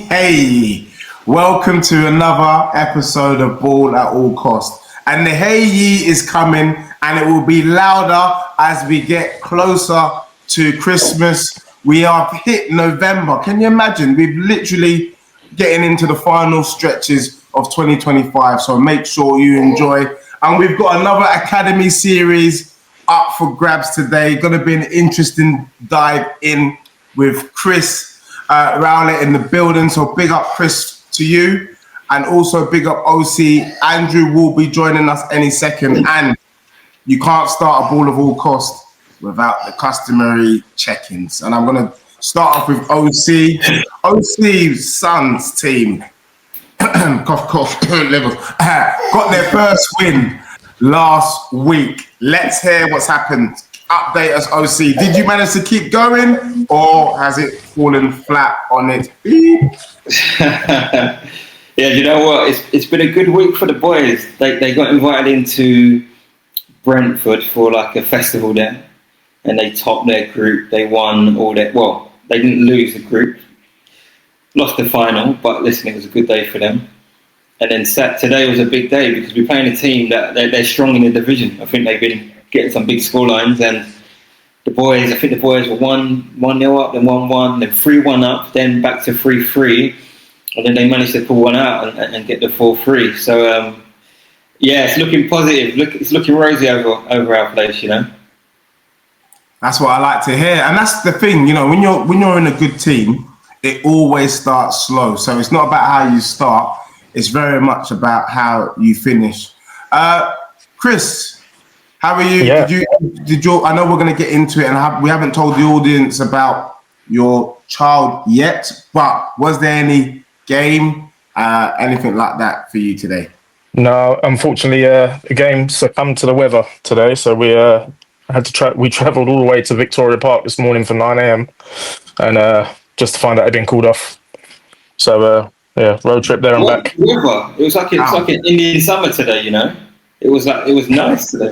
Hey. Welcome to another episode of Ball at All Cost. And the hey ye is coming, and it will be louder as we get closer to Christmas. We are hit November. Can you imagine? We've literally getting into the final stretches of 2025. So make sure you enjoy. And we've got another Academy series up for grabs today. Going to be an interesting dive in with Chris Rowlett in the building. So big up Chris to you, and also big up OC. Andrew will be joining us any second, and you can't start a Ball of All Cost without the customary check-ins. And I'm going to start off with OC. OC's son's team, cough, levels, got their first win last week. Let's hear what's happened. Update us, OC. Did you manage to keep going, or has it fallen flat on it? Yeah, you know what? It's been a good week for the boys. They got invited into Brentford for like a festival there, and they topped their group. They won all their. Well, they didn't lose the group, lost the final, but listen, it was a good day for them. And then today was a big day because we're playing a team that they're strong in the division. I think they've been getting some big score lines, and the boys were 1-0 up, then 1-1, then 3-1 up, then back to 3-3, and then they managed to pull one out and get the 4-3. So yeah, it's looking positive. It's looking rosy over our place, you know. That's what I like to hear, and that's the thing, you know, when you're in a good team, it always starts slow. So it's not about how you start; it's very much about how you finish. Chris, how are you? Yeah. Did you? I know we're going to get into it, and we haven't told the audience about your child yet. But was there any game, anything like that for you today? No, unfortunately, the game succumbed to the weather today, so we had to we travelled all the way to Victoria Park this morning for 9 a.m. and just to find out it had been called off. So yeah, road trip there and back. Weather. It was like an Indian summer today, you know. It was nice today.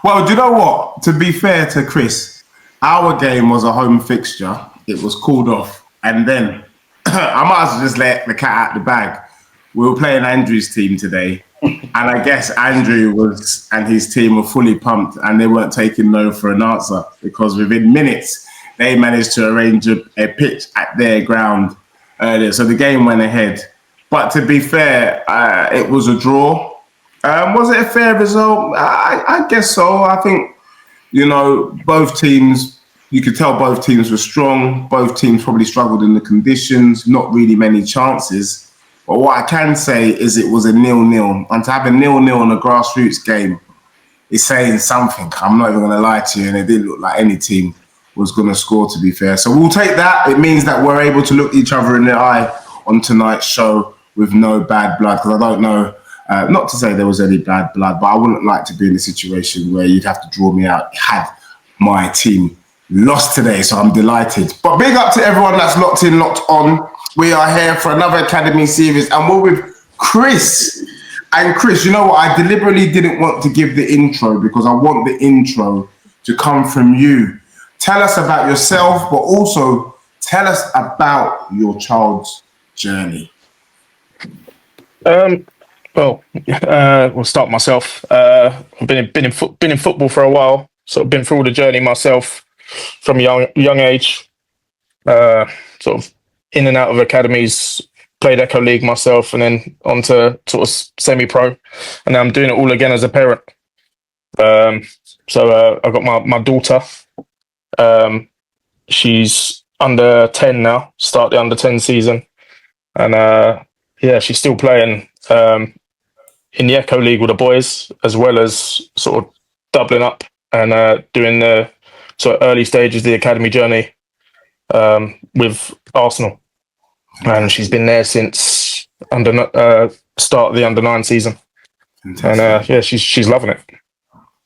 Well, do you know what? To be fair to Chris, our game was a home fixture. It was called off, and then I might as well just let the cat out the bag. We were playing Andrew's team today, and I guess Andrew and his team were fully pumped, and they weren't taking no for an answer because within minutes they managed to arrange a pitch at their ground earlier, so the game went ahead. But to be fair, it was a draw. Was it a fair result? I guess so. I think, you know, both teams, you could tell both teams were strong. Both teams probably struggled in the conditions, not really many chances. But what I can say is it was a 0-0. And to have a 0-0 in a grassroots game is saying something. I'm not even going to lie to you. And it didn't look like any team was going to score, to be fair. So we'll take that. It means that we're able to look each other in the eye on tonight's show with no bad blood. Because I don't know. Not to say there was any bad blood, but I wouldn't like to be in a situation where you'd have to draw me out had my team lost today. So I'm delighted. But big up to everyone that's locked in, locked on. We are here for another Academy series, and we're with Chris. And Chris, you know what? I deliberately didn't want to give the intro because I want the intro to come from you. Tell us about yourself, but also tell us about your child's journey. Well, we'll start myself. I've been in football for a while, sort of been through the journey myself from a young age. Sort of in and out of academies, played Echo League myself, and then on to sort of semi-pro, and now I'm doing it all again as a parent. So I've got my daughter. She's under 10 now. Start the under 10 season, and yeah, she's still playing. In the Echo League with the boys, as well as sort of doubling up and doing the sort of early stages of the academy journey with Arsenal. And she's been there since start of the under 9 season. Fantastic. And yeah, she's loving it.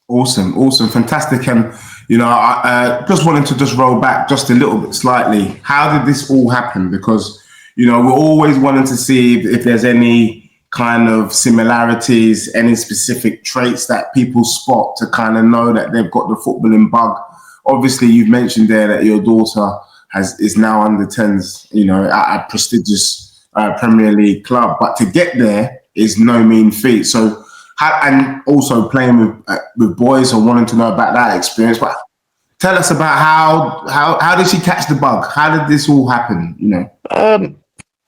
Awesome, fantastic. And you know, I just wanted to just roll back just a little bit slightly. How did this all happen? Because you know, we're always wanting to see if there's any kind of similarities, any specific traits that people spot to kind of know that they've got the footballing bug. Obviously, you've mentioned there that your daughter is now under 10s, you know, at a prestigious Premier League club. But to get there is no mean feat. So, and also playing with boys or wanting to know about that experience. But tell us about how did she catch the bug? How did this all happen? You know,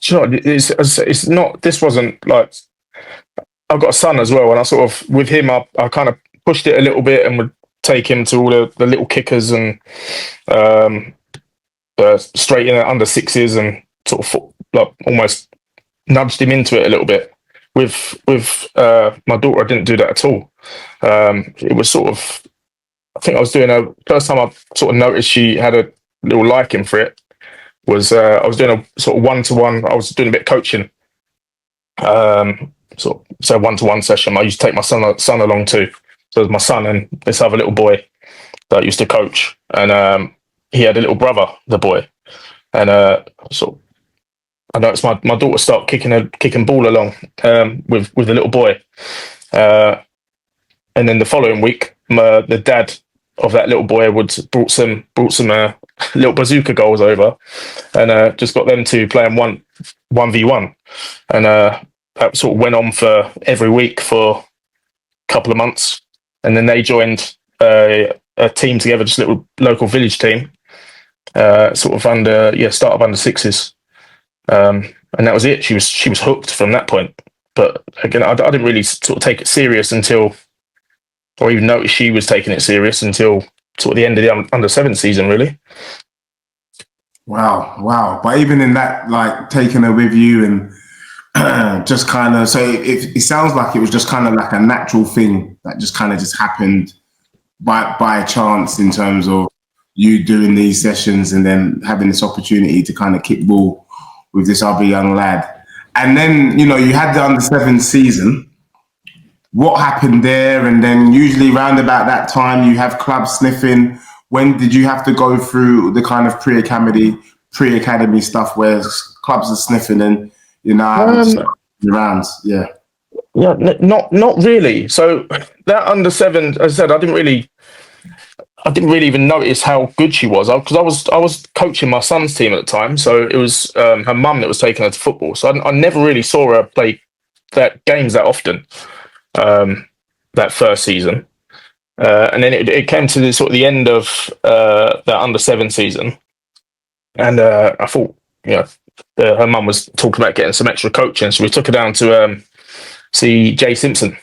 it's not. This wasn't like I've got a son as well, and I sort of with him, I kind of pushed it a little bit and would take him to all the little kickers and straight in at under sixes and sort of like almost nudged him into it a little bit. With my daughter, I didn't do that at all. It was sort of, I think I was doing first time I sort of noticed she had a little liking for it was I was doing a sort of one-to-one. I was doing a bit of coaching, so one-to-one session. I used to take my son along too. So it was my son and this other little boy that I used to coach, and he had a little brother, the boy, and so I noticed my daughter start kicking ball along with the little boy, and then the following week, the dad of that little boy brought some little bazooka goals over, and just got them to playing 1v1, and that sort of went on for every week for a couple of months, and then they joined a team together, just a little local village team, sort of start of under sixes. And that was it. She was hooked from that point. But again, I didn't really sort of take it serious until, or even notice she was taking it serious until sort of the end of the under 7 season, really. Wow. But even in that, like taking her with you and just kind of, so it sounds like it was just kind of like a natural thing that just kind of just happened by chance in terms of you doing these sessions and then having this opportunity to kind of kick ball with this other young lad. And then, you know, you had the under 7 season. What happened there? And then usually round about that time, you have clubs sniffing. When did you have to go through the kind of pre-academy stuff where clubs are sniffing and, you know, around? Yeah. Yeah, not really. So that under 7, as I said, I didn't really even notice how good she was, because I was coaching my son's team at the time. So it was her mum that was taking her to football. So I never really saw her play games that often. That first season, and then it came to the end of that under 7 season, and I thought, you know, her mum was talking about getting some extra coaching, so we took her down to see Jay Simpson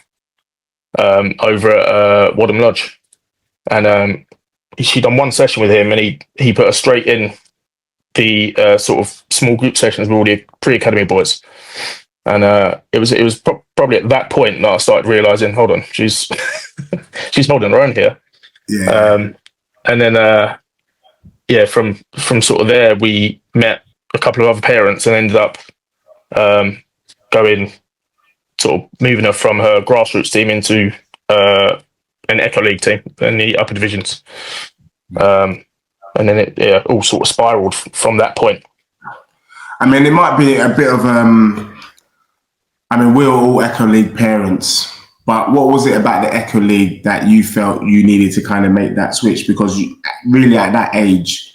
over at Wadham Lodge, and she'd done one session with him, and he put her straight in the sort of small group sessions with all the pre-academy boys. And it was probably at that point that I started realizing, hold on, she's holding her own here. Yeah. And then from sort of there, we met a couple of other parents and ended up moving her from her grassroots team into an Echo League team in the upper divisions. And then it all sort of spiraled from that point. I mean, it might be a bit of I mean, we're all Echo League parents, but what was it about the Echo League that you felt you needed to kind of make that switch? Because really at that age,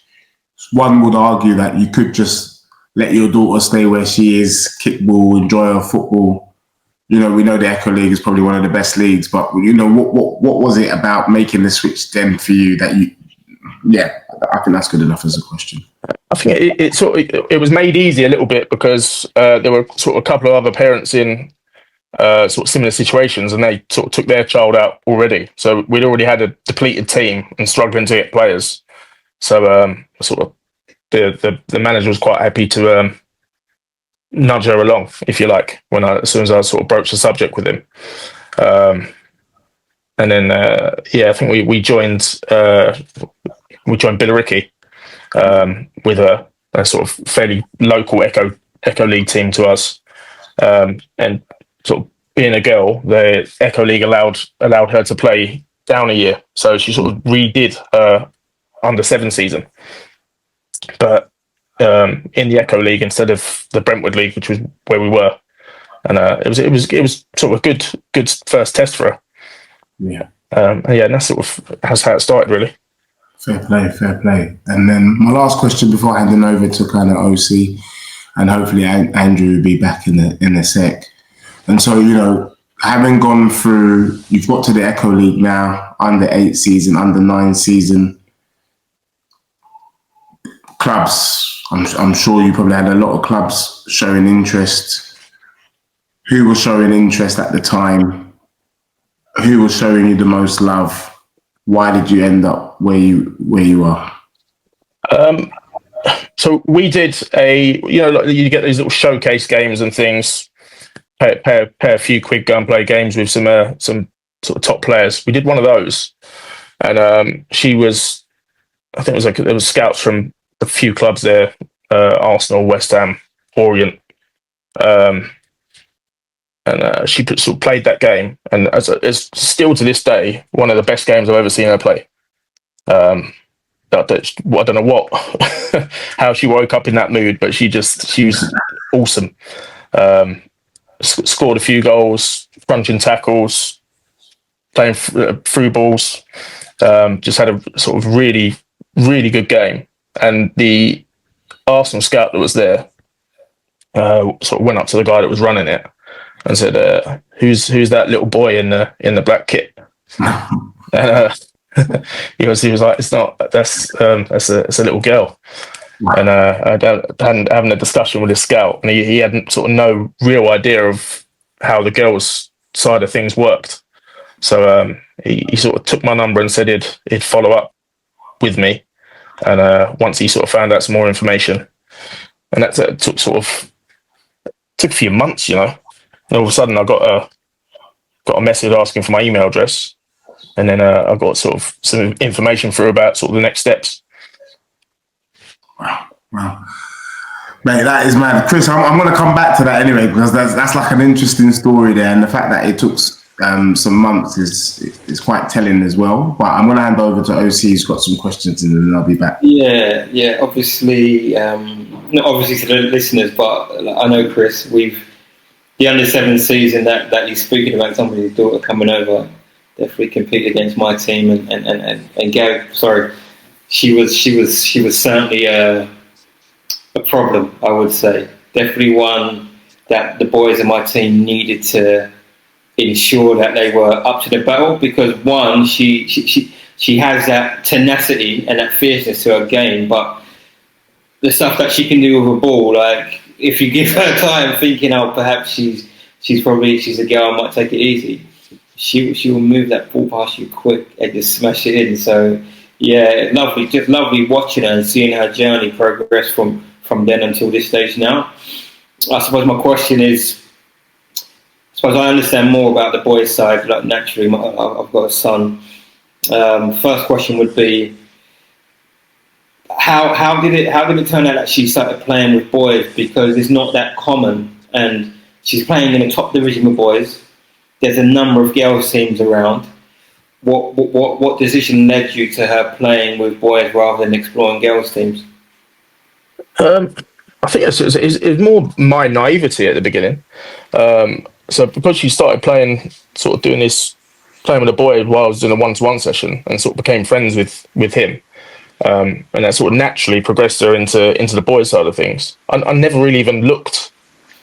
one would argue that you could just let your daughter stay where she is, kick ball, enjoy her football. You know, we know the Echo League is probably one of the best leagues, but, you know, what was it about making the switch then for you that you, yeah, I think that's good enough as a question. I think it was made easy a little bit because there were sort of a couple of other parents in sort of similar situations, and they sort of took their child out already. So we'd already had a depleted team and struggling to get players. So sort of the manager was quite happy to nudge her along, if you like, as soon as I sort of broached the subject with him. And then I think we joined Billericay with a sort of fairly local Echo League team to us, and sort of being a girl, the Echo League allowed her to play down a year, so she sort of redid her under 7 season, but in the Echo League instead of the Brentwood League, which was where we were, and it was sort of a good first test for her. Yeah, and that's sort of how it started, really. Fair play, fair play. And then my last question before handing over to kind of OC, and hopefully Andrew will be back in a sec. And so, having gone through, you've got to the Echo League now, under 8 season, under 9 season. Clubs, I'm sure you probably had a lot of clubs showing interest. Who was showing interest at the time? Who was showing you the most love? Why did you end up where you are? So we did like you get these little showcase games and things. Pay a few quid, go and play games with some sort of top players. We did one of those, and she was, I think it was like there was scouts from a few clubs there, Arsenal, West Ham, Orient, and she sort of played that game, and it's still to this day one of the best games I've ever seen her play. I don't know what how she woke up in that mood, but she was awesome. Scored a few goals, crunching tackles, playing through balls. Just had a sort of really, really good game. And the Arsenal scout that was there sort of went up to the guy that was running it and said, "Who's that little boy in the black kit?" And he was like, "It's not. That's a little girl." And I hadn't having a discussion with his scout, and he had sort of no real idea of how the girls' side of things worked. So he sort of took my number and said he'd follow up with me, and once he sort of found out some more information, and that took a few months, and all of a sudden I got a message asking for my email address, and then I got sort of some information through about sort of the next steps. Wow. Mate, that is mad. Chris, I'm going to come back to that anyway, because that's like an interesting story there. And the fact that it took some months is quite telling as well. But I'm going to hand over to OC, who's got some questions, and then I'll be back. Yeah. Obviously, not obviously to the listeners, but I know Chris, the under-7 season that he's speaking about, somebody's daughter coming over, definitely compete against my team and Gav. Sorry. She was certainly a problem, I would say. Definitely one that the boys in my team needed to ensure that they were up to the battle, because one, she has that tenacity and that fierceness to her game, but the stuff that she can do with a ball, like if you give her time thinking, perhaps she's a girl, I might take it easy, she will move that ball past you quick and just smash it in. So yeah, just lovely watching her and seeing her journey progress from then until this stage now. I suppose my question is, I suppose I understand more about the boys' side. Like naturally, I've got a son. First question would be, how did it turn out that she started playing with boys? Because it's not that common, and she's playing in the top division with boys. There's a number of girls' teams around. What decision led you to her playing with boys rather than exploring girls' teams? I think it's more my naivety at the beginning. So because she started playing, sort of playing with a boy while I was in a one-to-one session, and sort of became friends with him, and that sort of naturally progressed her into the boys' side of things. I never really even looked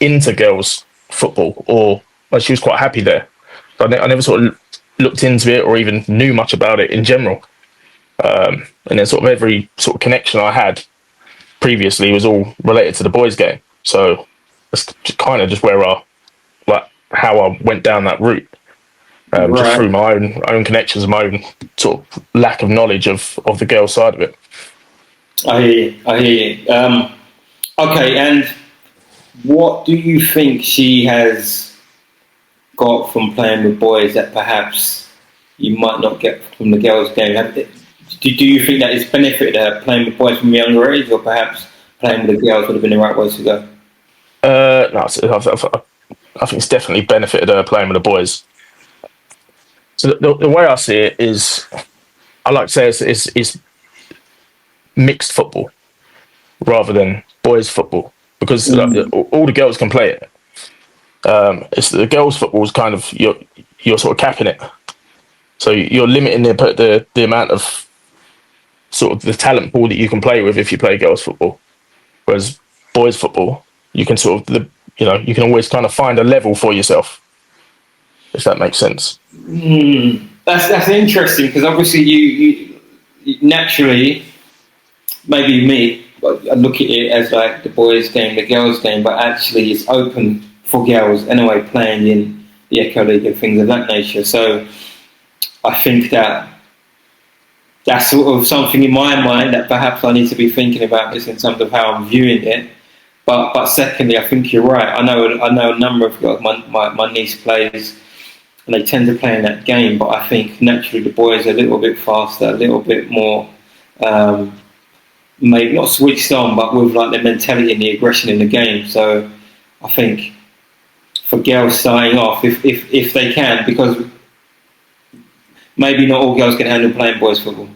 into girls' football, or she was quite happy there. I never sort of looked into it or even knew much about it in general. And then sort of every sort of connection I had previously was all related to the boys' game. So that's kind of just how I went down that route, Right. just through my own connections and my own sort of lack of knowledge of the girls' side of it. I hear you. Okay, and what do you think she has got from playing with boys that perhaps you might not get from the girls' game? Do you think that it's benefited her playing with boys from a younger age, or perhaps playing with the girls would have been the right way to go? No, I think it's definitely benefited her playing with the boys. So the way I see it is, I like to say it's mixed football rather than boys' football, because all the girls can play it. It's the girls' football is kind of you're sort of capping it, so you're limiting the amount of sort of the talent pool that you can play with if you play girls football. Whereas boys football, you can sort of you can always kind of find a level for yourself, if that makes sense. That's interesting, because obviously you naturally, maybe me, I look at it as like the boys' game, the girls' game, but actually it's open for girls anyway, playing in the Echo League and things of that nature. So I think that's sort of something in my mind that perhaps I need to be thinking about this in terms of how I'm viewing it. But secondly, I think you're right. I know a number of girls. My niece plays, and they tend to play in that game. But I think naturally the boys are a little bit faster, a little bit more, maybe not switched on, but with like the mentality and the aggression in the game. So I think for girls starting off, if they can, because maybe not all girls can handle playing boys football.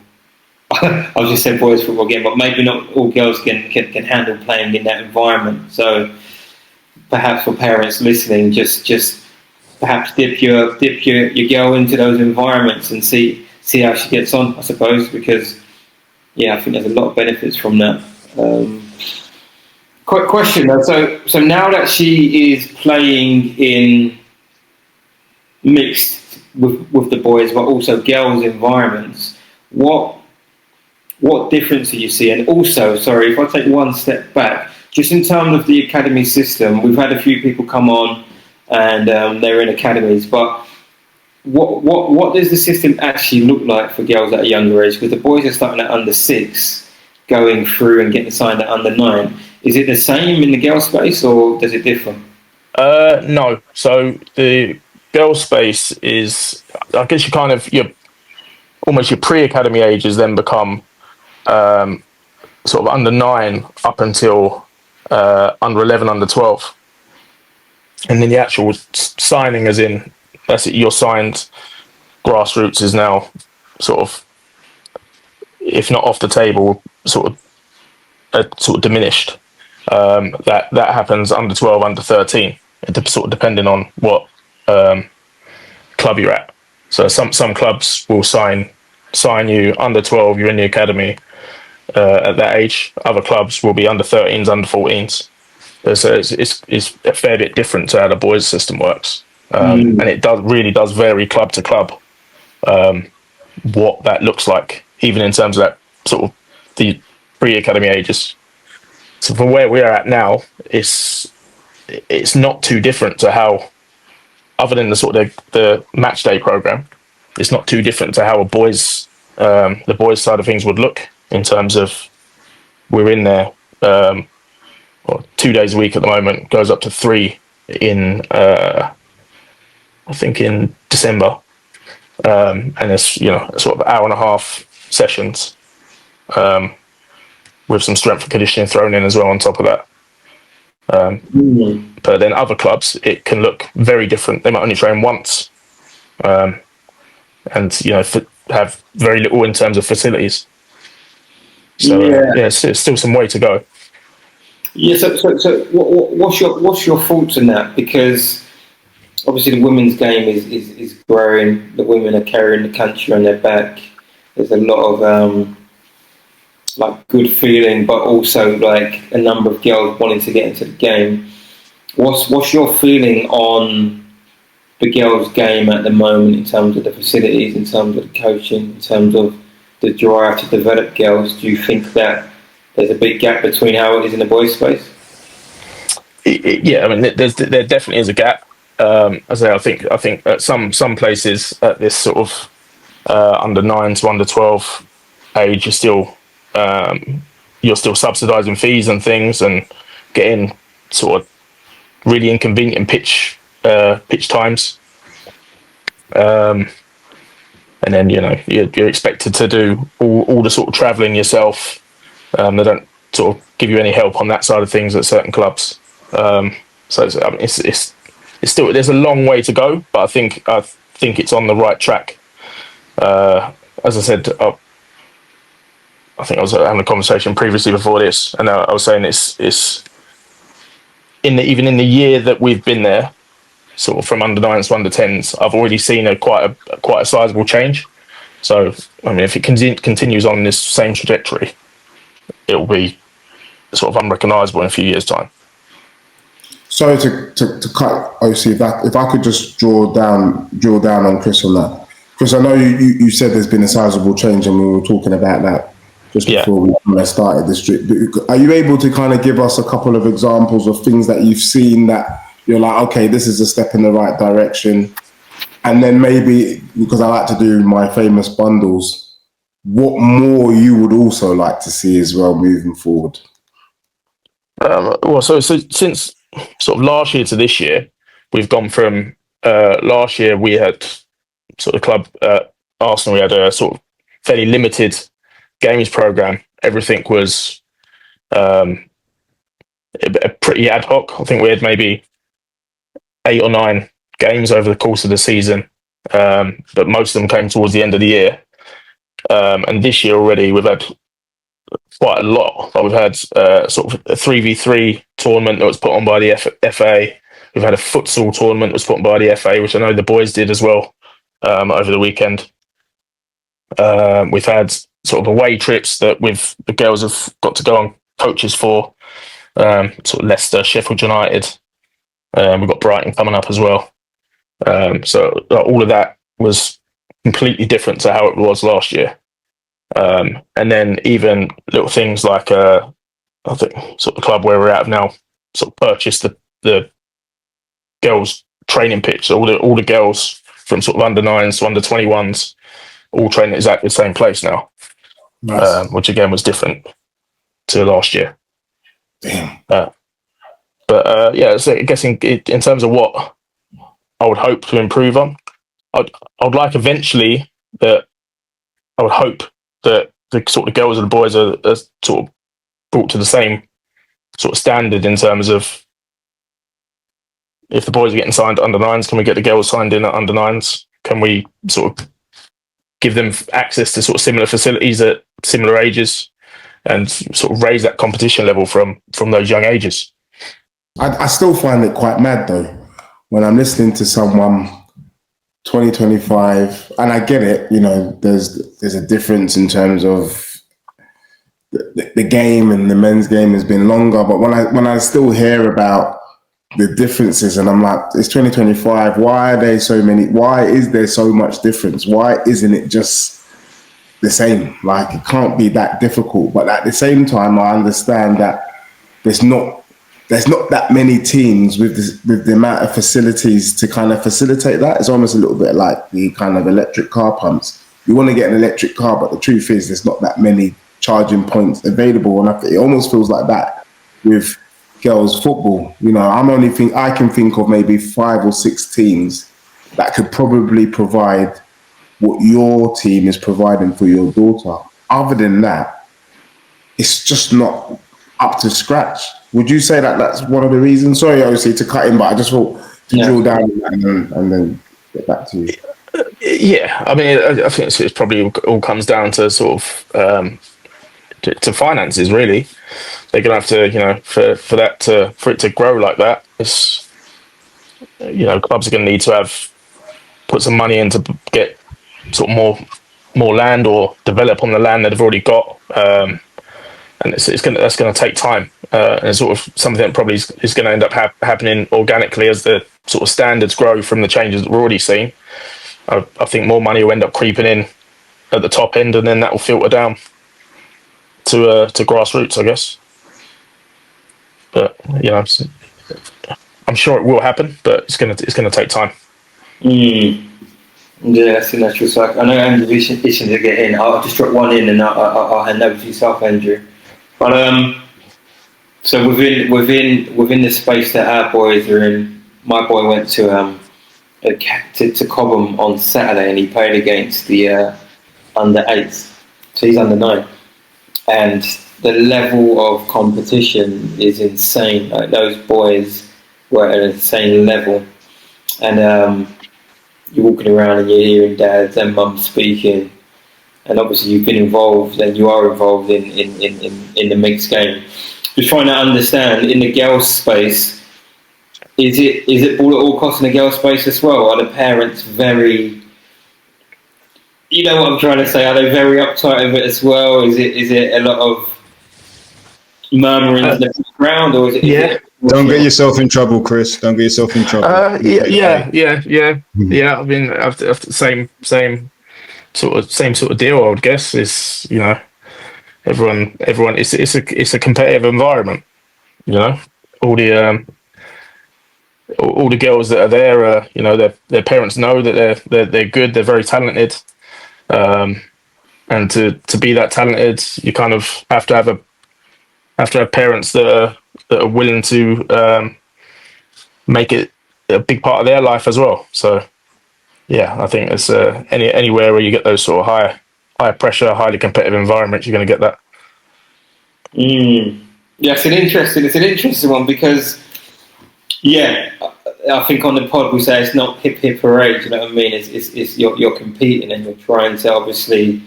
I'll just say boys football again, but maybe not all girls can handle playing in that environment. So perhaps for parents listening, just perhaps dip your girl into those environments and see how she gets on, I suppose, because I think there's a lot of benefits from that. Quick question though, so now that she is playing in mixed with the boys but also girls environments, what difference do you see? And also, sorry, if I take one step back, just in terms of the academy system, we've had a few people come on and they're in academies, but what does the system actually look like for girls at a younger age? Because the boys are starting at under 6, going through and getting signed at under 9. Is it the same in the girl space, or does it differ? No. So the girl space is, I guess, your pre-academy ages then become sort of under 9 up until under 11, under 12. And then the actual signing, as in, that's it, you're signed, grassroots is now sort of, if not off the table, sort of diminished. That happens under 12, under 13, sort of depending on what club you're at. So some clubs will sign you under 12, you're in the academy at that age. Other clubs will be under 13s, under 14s. So it's a fair bit different to how the boys' system works, and it really does vary club to club what that looks like, even in terms of that sort of the pre-academy ages. So from where we're at now, it's not too different to how, other than the sort of the match day program, it's not too different to how the boys side of things would look, in terms of we're in there 2 days a week at the moment, goes up to 3 in I think in December, and it's sort of hour and a half sessions with some strength and conditioning thrown in as well on top of that. But then other clubs, it can look very different. They might only train once, and have very little in terms of facilities. So it's still some way to go. Yeah. So what's your thoughts on that? Because obviously the women's game is growing. The women are carrying the country on their back. There's a lot of like good feeling, but also like a number of girls wanting to get into the game. What's your feeling on the girls' game at the moment, in terms of the facilities, in terms of the coaching, in terms of the drive to develop girls? Do you think that there's a big gap between how it is in the boys' space? Yeah, I mean, there definitely is a gap. As I think at some places at this sort of under 9 to under 12 age, you're still subsidising fees and things, and getting sort of really inconvenient pitch times. And then you're expected to do all the sort of travelling yourself. They don't sort of give you any help on that side of things at certain clubs. So it's still, there's a long way to go, but I think it's on the right track. As I said, I think I was having a conversation previously before this, and I was saying it's even in the year that we've been there, sort of from under 9s to under 10s, I've already seen quite a sizable change. So, I mean, if it continues on this same trajectory, it will be sort of unrecognisable in a few years' time. Sorry to cut, OC, if I could just drill down on Chris on that. Chris, I know you said there's been a sizable change, and we were talking about that just before we started this trip. Are you able to kind of give us a couple of examples of things that you've seen that you're like, okay, this is a step in the right direction? And then maybe, because I like to do my famous bundles, what more you would also like to see as well moving forward? Well, so since sort of last year to this year, we've gone from last year we had sort of club Arsenal, we had a sort of fairly limited games program. Everything was pretty ad hoc. I think we had maybe 8 or 9 games over the course of the season, but most of them came towards the end of the year. And this year already, we've had quite a lot. Like we've had sort of a 3v3 tournament that was put on by the FA. We've had a futsal tournament that was put on by the FA, which I know the boys did as well over the weekend. We've had sort of away trips that the girls have got to go on coaches for, sort of Leicester, Sheffield United. We've got Brighton coming up as well. So all of that was completely different to how it was last year. And then even little things like I think sort of the club where we're at now sort of purchased the girls training pitch. So all the girls from sort of under 9s to under 21s all train at exactly the same place now. Nice. Which again was different to last year. Damn. But yeah, so I guess in terms of what I would hope to improve on, I'd like eventually that I would hope that the sort of girls and the boys are sort of brought to the same sort of standard in terms of if the boys are getting signed at under 9s, can we get the girls signed in at under 9s? Can we sort of give them access to sort of similar facilities at similar ages and sort of raise that competition level from those young ages? I still find it quite mad though when I'm listening to someone 2025, and I get it, you know, there's a difference in terms of the game, and the men's game has been longer, but when I still hear about the differences, and I'm like, it's 2025, why is there so much difference? Why isn't it just the same? Like, it can't be that difficult. But at the same time, I understand that there's not that many teams with the amount of facilities to kind of facilitate that. It's almost a little bit like the kind of electric car pumps. You want to get an electric car, but the truth is there's not that many charging points available. And it almost feels like that with girls football. You know, I can think of maybe 5 or 6 teams that could probably provide what your team is providing for your daughter. Other than that, it's just not up to scratch. Would you say that that's one of the reasons? Sorry, obviously, to cut in, but I just want to drill down and then get back to you. Yeah, I mean, I think it's probably all comes down to sort of to finances, really. They're going to have to, you know, for it to grow like that, it's, you know, clubs are going to need to put some money in to get sort of more land or develop on the land that they've already got. And that's going to take time, and sort of something that probably is going to end up happening organically as the sort of standards grow from the changes that we're already seeing. I think more money will end up creeping in at the top end, and then that will filter down to grassroots, I guess. But you know, I'm sure it will happen, but it's going to take time. Yeah, that's the natural cycle. I know Andrew's itching to get in. I'll just drop one in, and I'll hand over to yourself, Andrew. But so within the space that our boys are in, my boy went to Cobham on Saturday, and he played against the under 8s. So he's under 9, and the level of competition is insane. Like, those boys were at an insane level, and you're walking around and you're hearing dads and mums speaking. And obviously you've been involved, and you are involved in the mixed game. Just trying to understand, in the girls' space, is it ball at all costs in the girls' space as well? Are the parents very... You know what I'm trying to say? Are they very uptight of it as well? Is it a lot of murmuring in the background, or is it? Yeah. Don't get yourself in trouble, Chris. Don't get yourself in trouble. Yeah. I mean, I've same sort of deal. I would guess is everyone. It's a competitive environment. All the all the girls that are there, their parents know that they're good. They're very talented, and to be that talented, you kind of have to have parents that are willing to make it a big part of their life as well. So yeah, I think it's anywhere where you get those sort of high pressure, highly competitive environments, you're going to get that. Yeah, it's an interesting one because I think on the pod we say it's not hip hip hooray. Do you know what I mean? It's you're competing and you're trying to obviously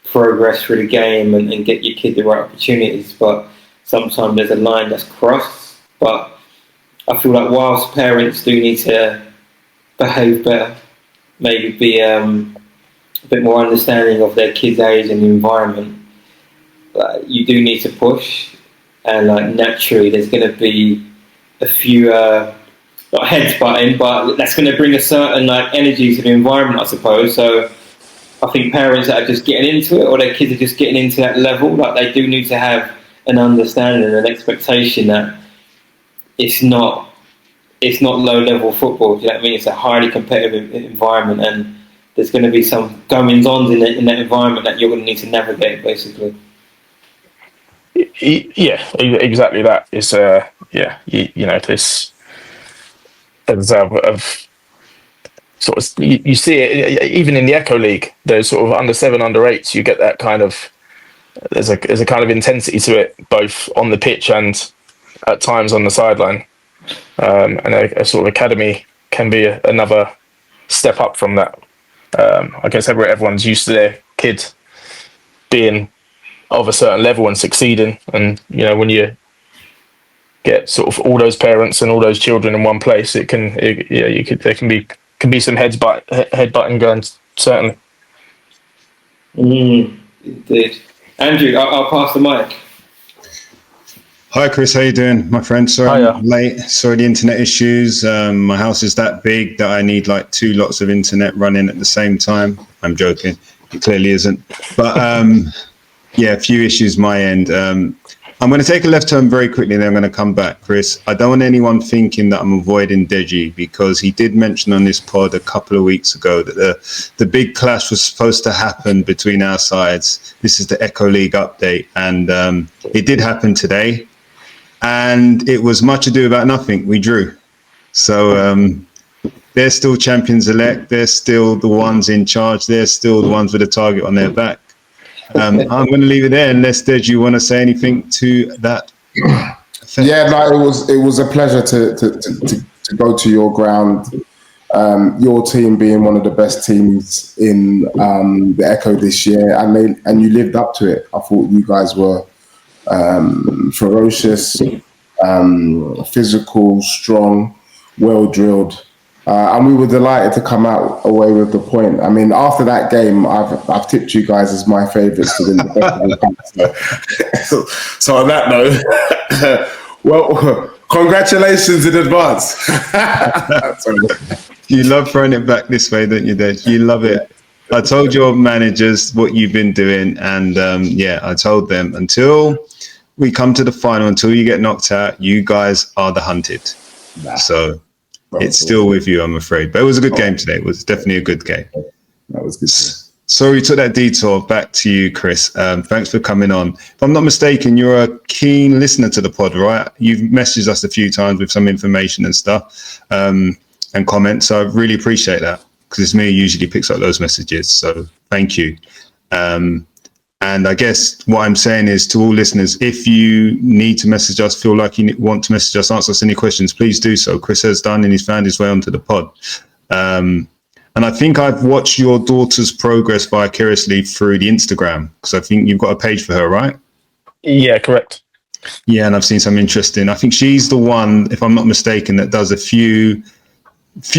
progress through the game and get your kid the right opportunities, but sometimes there's a line that's crossed. But I feel like whilst parents do need to behave better, maybe be a bit more understanding of their kids' age and the environment, you do need to push, and naturally there's going to be a few not heads butting, but that's going to bring a certain energy to the environment, I suppose. So I think parents that are just getting into it, or their kids are just getting into that level, they do need to have an understanding and an expectation that it's not low level football. Do you know what I mean? It's a highly competitive environment, and there's going to be some goings-ons in that environment that you're going to need to navigate, basically. Yeah, exactly that. It's this of sort of you see it even in the Echo League. There's sort of under 7, under 8s. You get that kind of there's a kind of intensity to it, both on the pitch and at times on the sideline. And a sort of academy can be another step up from that. I guess everyone's used to their kid being of a certain level and succeeding, and when you get sort of all those parents and all those children in one place, there can be some headbutting going, certainly. Indeed. Andrew, I'll pass the mic. Hi, Chris. How you doing, my friend? Sorry I'm late. Sorry, the internet issues. My house is that big that I need 2 lots of internet running at the same time. I'm joking. It clearly isn't. But a few issues my end. I'm going to take a left turn very quickly, and then I'm going to come back, Chris. I don't want anyone thinking that I'm avoiding Deji, because he did mention on this pod a couple of weeks ago that the big clash was supposed to happen between our sides. This is the Echo League update, and it did happen today. And it was much ado about nothing. We drew. So they're still champions-elect. They're still the ones in charge. They're still the ones with a target on their back. I'm going to leave it there unless, Dej, you want to say anything to that? Yeah, it was a pleasure to go to your ground. Your team being one of the best teams in the Echo this year, and you lived up to it. I thought you guys were ferocious, physical, strong, well drilled. And we were delighted to come away with the point. I mean, after that game, I've tipped you guys as my favourites to win the best of the cup. So on that note, well, congratulations in advance. You love throwing it back this way, don't you, Dej? You love it. I told your managers what you've been doing, and I told them until we come to the final, until you get knocked out, you guys are the hunted. Nah. So it's still with you, I'm afraid. But it was a good game today. It was definitely a good game. That was good. Sorry we took that detour. Back to you, Chris. Thanks for coming on. If I'm not mistaken, you're a keen listener to the pod, right? You've messaged us a few times with some information and stuff and comments. So I really appreciate that, because it's me who usually picks up those messages. So thank you. And I guess what I'm saying is to all listeners, if you need to message us, feel like you want to message us, answer us any questions, please do so. Chris has done, and he's found his way onto the pod. And I think I've watched your daughter's progress vicariously through the Instagram, because I think you've got a page for her, right? Yeah, correct. Yeah, and I've seen some interesting. I think she's the one, if I'm not mistaken, that does a few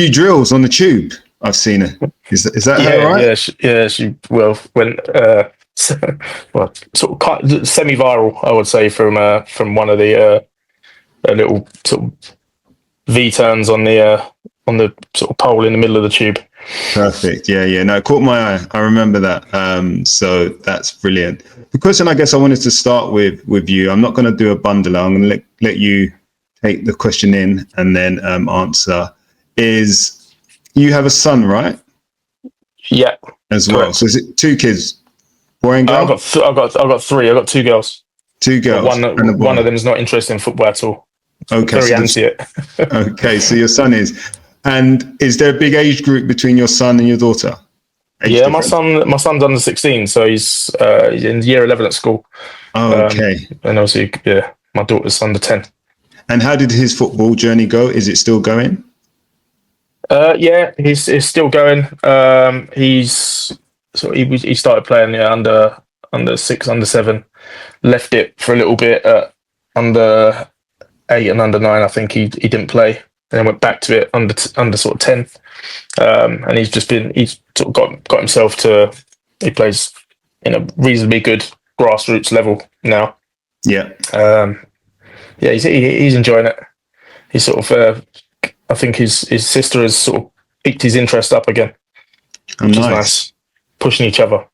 drills on the tube. I've seen her. Is that Yeah, her, right? she well went well, sort of semi-viral, I would say, from one of the little sort of V turns on the sort of pole in the middle of the tube. Perfect. Yeah. No, it caught my eye. I remember that. So that's brilliant. The question I guess I wanted to start with you, I'm not going to do a bundler. I'm going to let you take the question in and then answer. Is you have a son, right? Yeah, As well. correct. So is it 2 kids, boy and girl? I've got three. I've got 2 girls. 2 girls and a boy. One of them is not interested in football at all. Okay, Very anti it. Okay, so your son is. And is there a big age group between your son and your daughter? Yeah, my son's under 16, so he's in year 11 at school. Okay. And obviously, yeah, my daughter's under 10. And how did his football journey go? Is it still going? Yeah, he's still going. He started playing under 6, under 7. Left it for a little bit at under 8 and under 9. I think he didn't play, and then went back to it under sort of 10. And he's sort of got himself to. He plays in a reasonably good grassroots level now. Yeah. Yeah, he's enjoying it. He's sort of. I think his sister has sort of piqued his interest up again, which is nice. Pushing each other.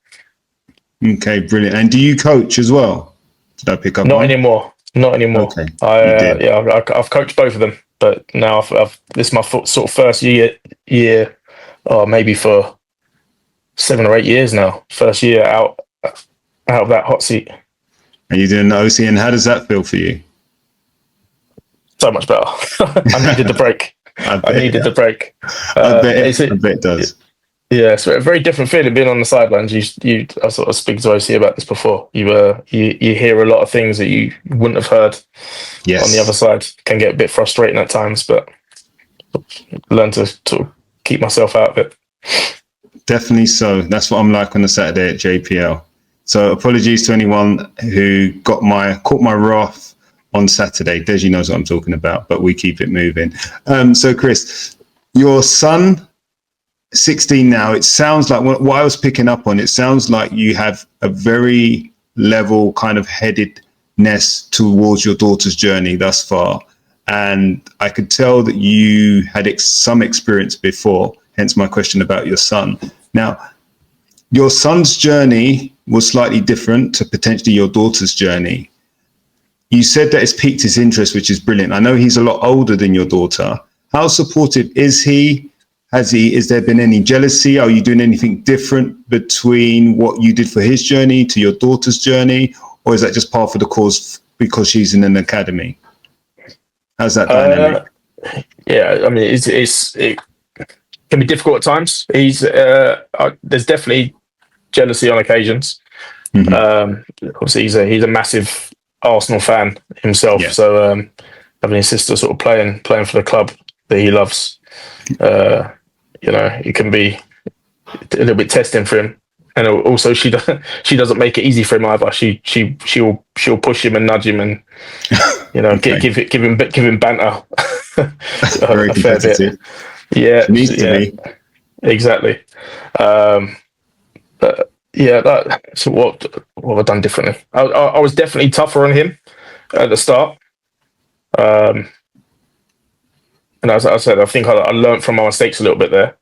Okay, brilliant. And do you coach as well? Did I pick up? Not anymore. Okay. I've coached both of them, but now this is my sort of first year, or maybe for 7 or 8 years now. First year out of that hot seat. Are you doing the OC, and how does that feel for you? So much better. I needed the break. I needed the break. I bet it does. Yeah, it's a very different feeling being on the sidelines. I sort of speak to OC about this before. You hear a lot of things that you wouldn't have heard on the other side. Can get a bit frustrating at times, but learn to sort of keep myself out of it. Definitely so. That's what I'm like on a Saturday at JPL. So apologies to anyone who caught my wrath on Saturday. Deji knows what I'm talking about, but we keep it moving. So Chris, your son, 16 now, it sounds like what I was picking up on, it sounds like you have a very level kind of headedness towards your daughter's journey thus far. And I could tell that you had some experience before, hence my question about your son. Now, your son's journey was slightly different to potentially your daughter's journey. You said that it's piqued his interest, which is brilliant. I know he's a lot older than your daughter. How supportive is he? Is there been any jealousy? Are you doing anything different between what you did for his journey to your daughter's journey? Or is that just part of the cause because she's in an academy? How's that dynamic? Yeah, I mean, it can be difficult at times. There's definitely jealousy on occasions. Mm-hmm. Obviously, he's a massive Arsenal fan himself. Yeah. So having his sister sort of playing for the club that he loves, it can be a little bit testing for him. And also, she doesn't make it easy for him either. She'll push him and nudge him, and okay. give him banter. Very a fair competitive. Bit. Yeah, she needs to be. Exactly. But yeah, so what have I done differently? I was definitely tougher on him at the start. And as I said, I think I learned from my mistakes a little bit there.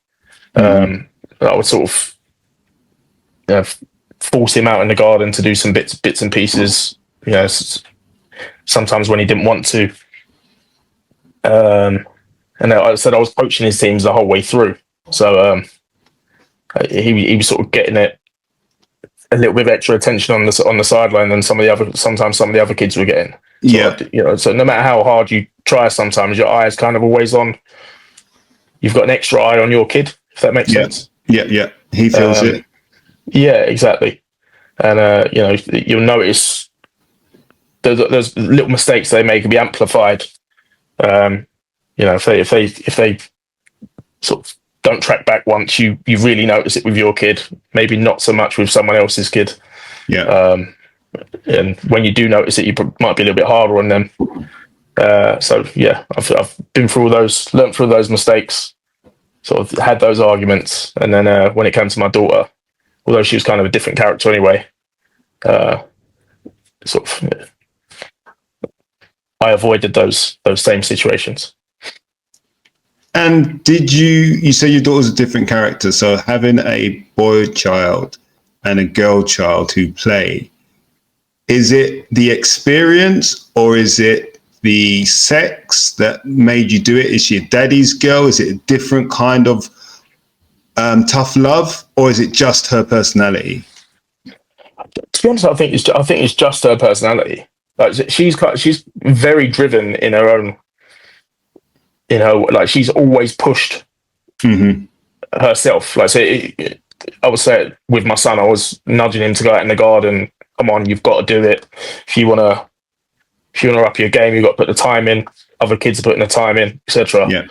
I would sort of force him out in the garden to do some bits and pieces. Sometimes when he didn't want to. And I said I was coaching his teams the whole way through, so he was sort of getting it a little bit of extra attention on the sideline than sometimes some of the other kids were getting. So no matter how hard you try, sometimes your eye is kind of always on. You've got an extra eye on your kid, if that makes sense. Yeah. He feels it. Yeah, exactly. And you'll notice those little mistakes they make can be amplified. If they sort of don't track back once, you really notice it with your kid. Maybe not so much with someone else's kid. Yeah. And when you do notice it, you might be a little bit harder on them. So yeah, I've been through learned through those mistakes, sort of had those arguments. And then when it came to my daughter, although she was kind of a different character anyway, sort of I avoided those same situations. And did you say your daughter's a different character? So having a boy child and a girl child who play, is it the experience or is it the sex that made you do it? Is she a daddy's girl? Is it a different kind of tough love, or is it just her personality? To be honest, I think it's just her personality. Like she's very driven in her own. Like she's always pushed herself. Like, so I would say it with my son, I was nudging him to go out in the garden. Come on, you've got to do it. If you wanna up your game, you've got to put the time in. Other kids are putting the time in, etc. Yeah.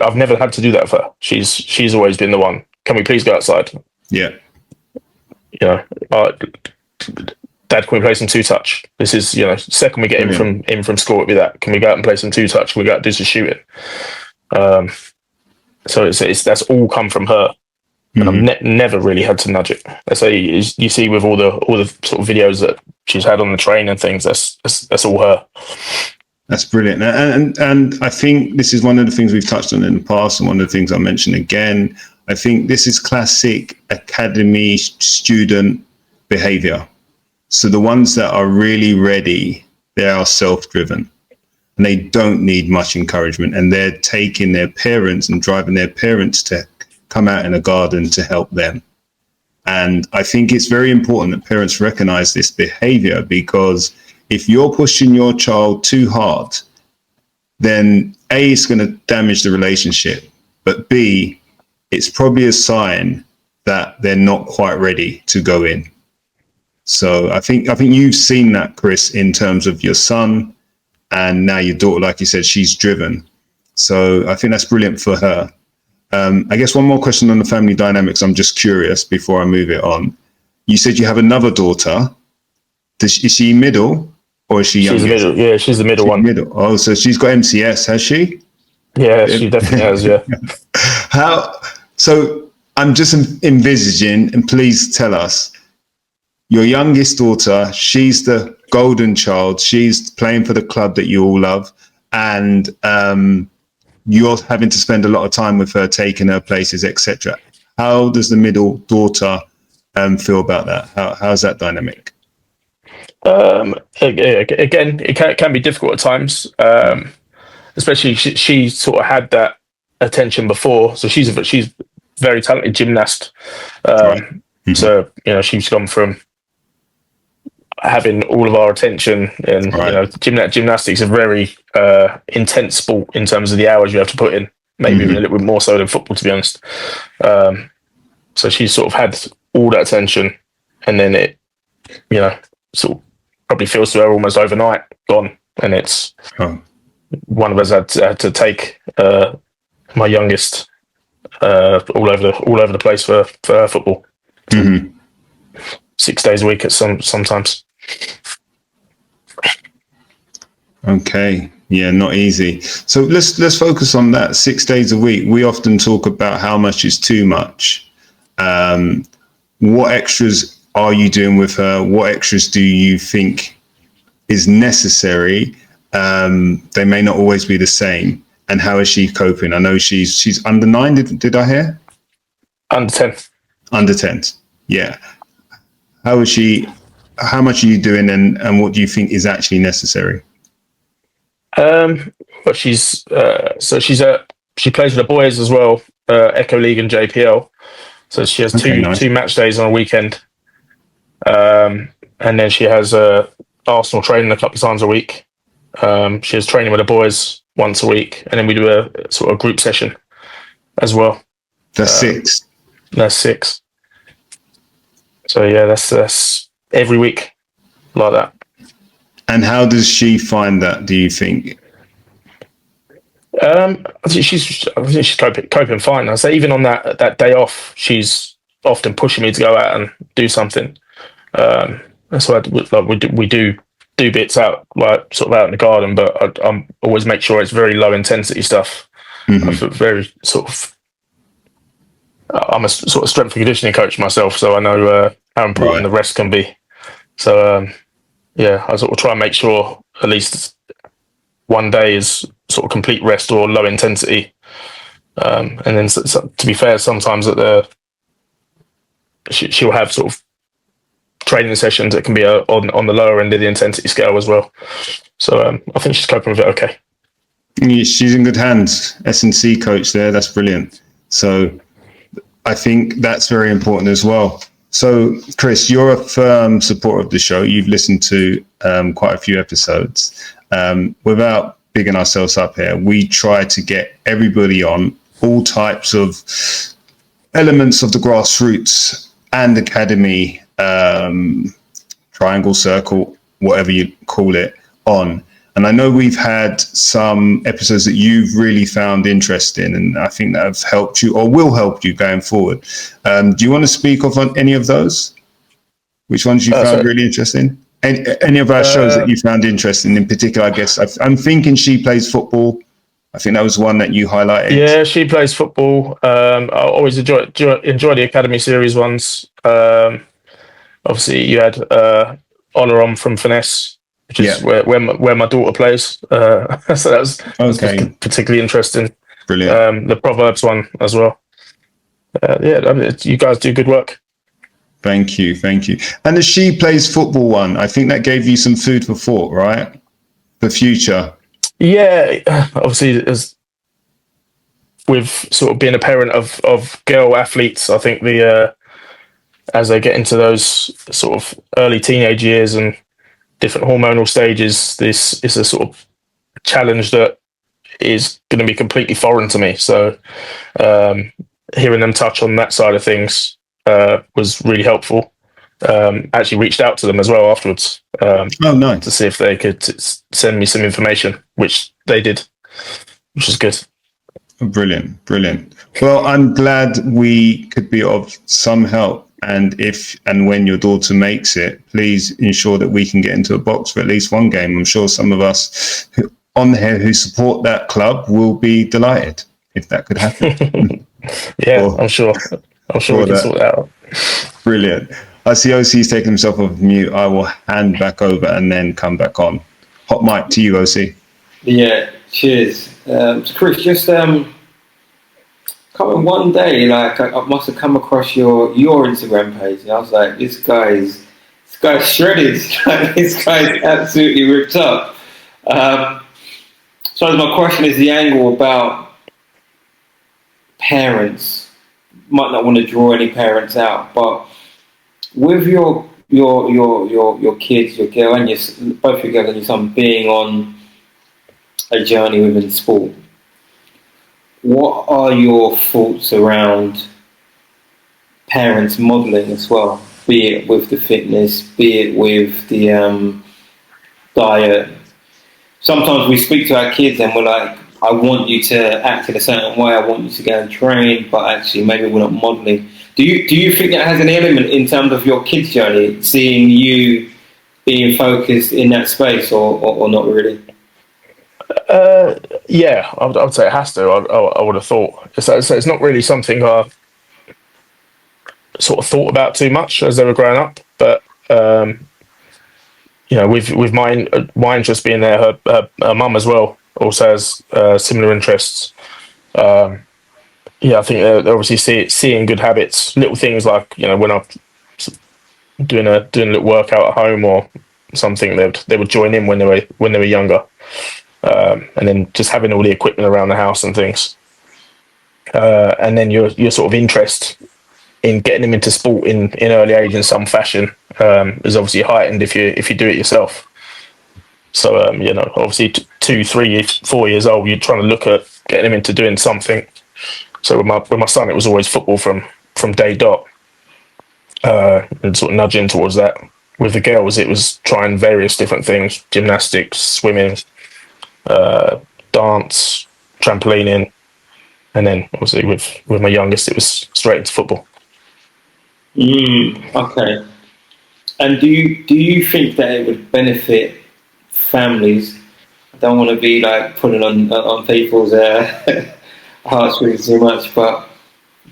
I've never had to do that for her. She's always been the one. Can we please go outside? Yeah. Dad, can we play some two touch? This is, second we get in from school, it'll be that. Can we go out and play some two touch? Can we go out and do some shooting? So that's all come from her, and I've never really had to nudge it. That's how you see with all the sort of videos that she's had on the train and things. That's all her. That's brilliant, and I think this is one of the things we've touched on in the past, and one of the things I'll mention again. I think this is classic academy student behavior. So the ones that are really ready, they are self-driven and they don't need much encouragement, and they're taking their parents and driving their parents to come out in a garden to help them. And I think it's very important that parents recognize this behavior, because if you're pushing your child too hard, then A, it's going to damage the relationship, but B, it's probably a sign that they're not quite ready to go in. So I think you've seen that, Chris, in terms of your son, and now your daughter, like you said, she's driven. So I think that's brilliant for her. I guess one more question on the family dynamics. I'm just curious before I move it on. You said you have another daughter. Is she middle or is she young? She's the middle. Yeah, she's the middle one. Middle. Oh, so she's got MCS, has she? Yeah, she definitely has. Yeah. So I'm just envisaging, and please tell us, your youngest daughter, she's the golden child. She's playing for the club that you all love. And you're having to spend a lot of time with her, taking her places, etc. How does the middle daughter feel about that? How's that dynamic? Again, it can be difficult at times, especially she sort of had that attention before. So she's very talented gymnast. Right. So she's gone from having all of our attention, and right. Gymnastics is a very intense sport in terms of the hours you have to put in, maybe even a little bit more so than football, to be honest. So she's sort of had all that attention, and then it sort of probably feels to her almost overnight gone, and it's one of us had to take my youngest all over the place for her football. 6 days a week at sometimes. Okay, yeah, not easy. So let's focus on that 6 days a week. We often talk about how much is too much. What extras are you doing with her? What extras do you think is necessary? They may not always be the same. And how is she coping? I know she's under 9. Did I hear? Under 10. Under 10. Yeah. How is she? How much are you doing, and what do you think is actually necessary? But she plays with the boys as well, Echo League and JPL. So she has two match days on a weekend, and then she has Arsenal training a couple of times a week. She has training with the boys once a week, and then we do a sort of group session as well. That's 6. That's 6. So yeah, that's every week like that. And how does she find that, do you think? I think she's coping fine. I say even on that day off, she's often pushing me to go out and do something. That's why we do bits out, like sort of out in the garden, but I'm always make sure it's very low intensity stuff. I feel very sort of. I'm a sort of strength and conditioning coach myself, so I know how important the rest can be. So I sort of try and make sure at least one day is sort of complete rest or low intensity. And then, to be fair, sometimes she'll have sort of training sessions that can be on the lower end of the intensity scale as well. So I think she's coping with it okay. She's in good hands. S&C coach there. That's brilliant. So I think that's very important as well. So, Chris, you're a firm supporter of the show. You've listened to quite a few episodes. Without bigging ourselves up here, we try to get everybody on, all types of elements of the grassroots and academy, triangle, circle, whatever you call it, on. And I know we've had some episodes that you've really found interesting, and I think that have helped you or will help you going forward. Do you want to speak of on any of those? Which ones you found really interesting? Any of our shows that you found interesting in particular? I guess I'm thinking She Plays Football. I think that was one that you highlighted. Yeah, She Plays Football. I always enjoy the Academy Series ones. Obviously, you had Honor on from Finesse, which is where my daughter plays. So that was particularly interesting. Brilliant. The Proverbs one as well. You guys do good work. Thank you. And the She Plays Football one, I think that gave you some food for thought, right? For future. Yeah, obviously, as with sort of being a parent of girl athletes, I think as they get into those sort of early teenage years and different hormonal stages, this is a sort of challenge that is going to be completely foreign to me. So hearing them touch on that side of things was really helpful. Actually reached out to them as well afterwards. Nice. To see if they could send me some information, which they did, which is good. Brilliant. Well, I'm glad we could be of some help. And if and when your daughter makes it, please ensure that we can get into a box for at least one game. I'm sure some of us on here who support that club will be delighted if that could happen. I'm sure we can sort that out. Brilliant. I see OC's taken himself off mute. I will hand back over and then come back on. Hot mic to you, OC. Yeah, cheers. So Chris, just coming one day, like I must have come across your Instagram page, and I was like, this guy's shredded. This guy's absolutely ripped up. So my question is the angle about parents. Might not want to draw any parents out, but with your kids, your girl and both your girl and your son being on a journey within sport, what are your thoughts around parents modelling as well? Be it with the fitness, be it with the diet. Sometimes we speak to our kids and we're like, I want you to act in a certain way, I want you to go and train, but actually maybe we're not modelling. Do you think that has an element in terms of your kids' journey, seeing you being focused in that space, or not really? Yeah, I would say it has to. I would have thought. So it's not really something I sort of thought about too much as they were growing up, but with my interest being there, her mum as well also has similar interests. I think they're obviously seeing good habits, little things like when I'm doing a little workout at home or something, they would join in when they were younger, and then just having all the equipment around the house and things, and then your sort of interest in getting them into sport in early age in some fashion is obviously heightened if you do it yourself. So obviously 2, 3, 4 years old, you're trying to look at getting them into doing something. So with my son, it was always football from day dot, and sort of nudging towards that. With the girls, it was trying various different things: gymnastics, swimming, dance, trampolining, and then obviously with my youngest, it was straight into football. Okay. And do you think that it would benefit families? I don't want to be like putting on people's heartstrings too much, but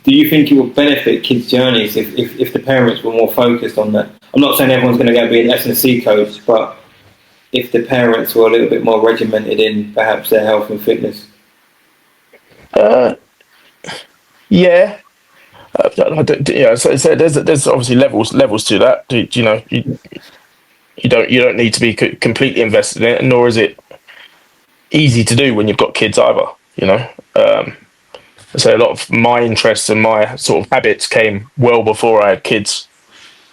do you think it will benefit kids' journeys if the parents were more focused on that? I'm not saying everyone's going to go be an S&C coach, but if the parents were a little bit more regimented in perhaps their health and fitness. Uh, yeah. So there's obviously levels to that. You know, you don't need to be completely invested in it, nor is it easy to do when you've got kids either. You know, so a lot of my interests and my sort of habits came well before I had kids,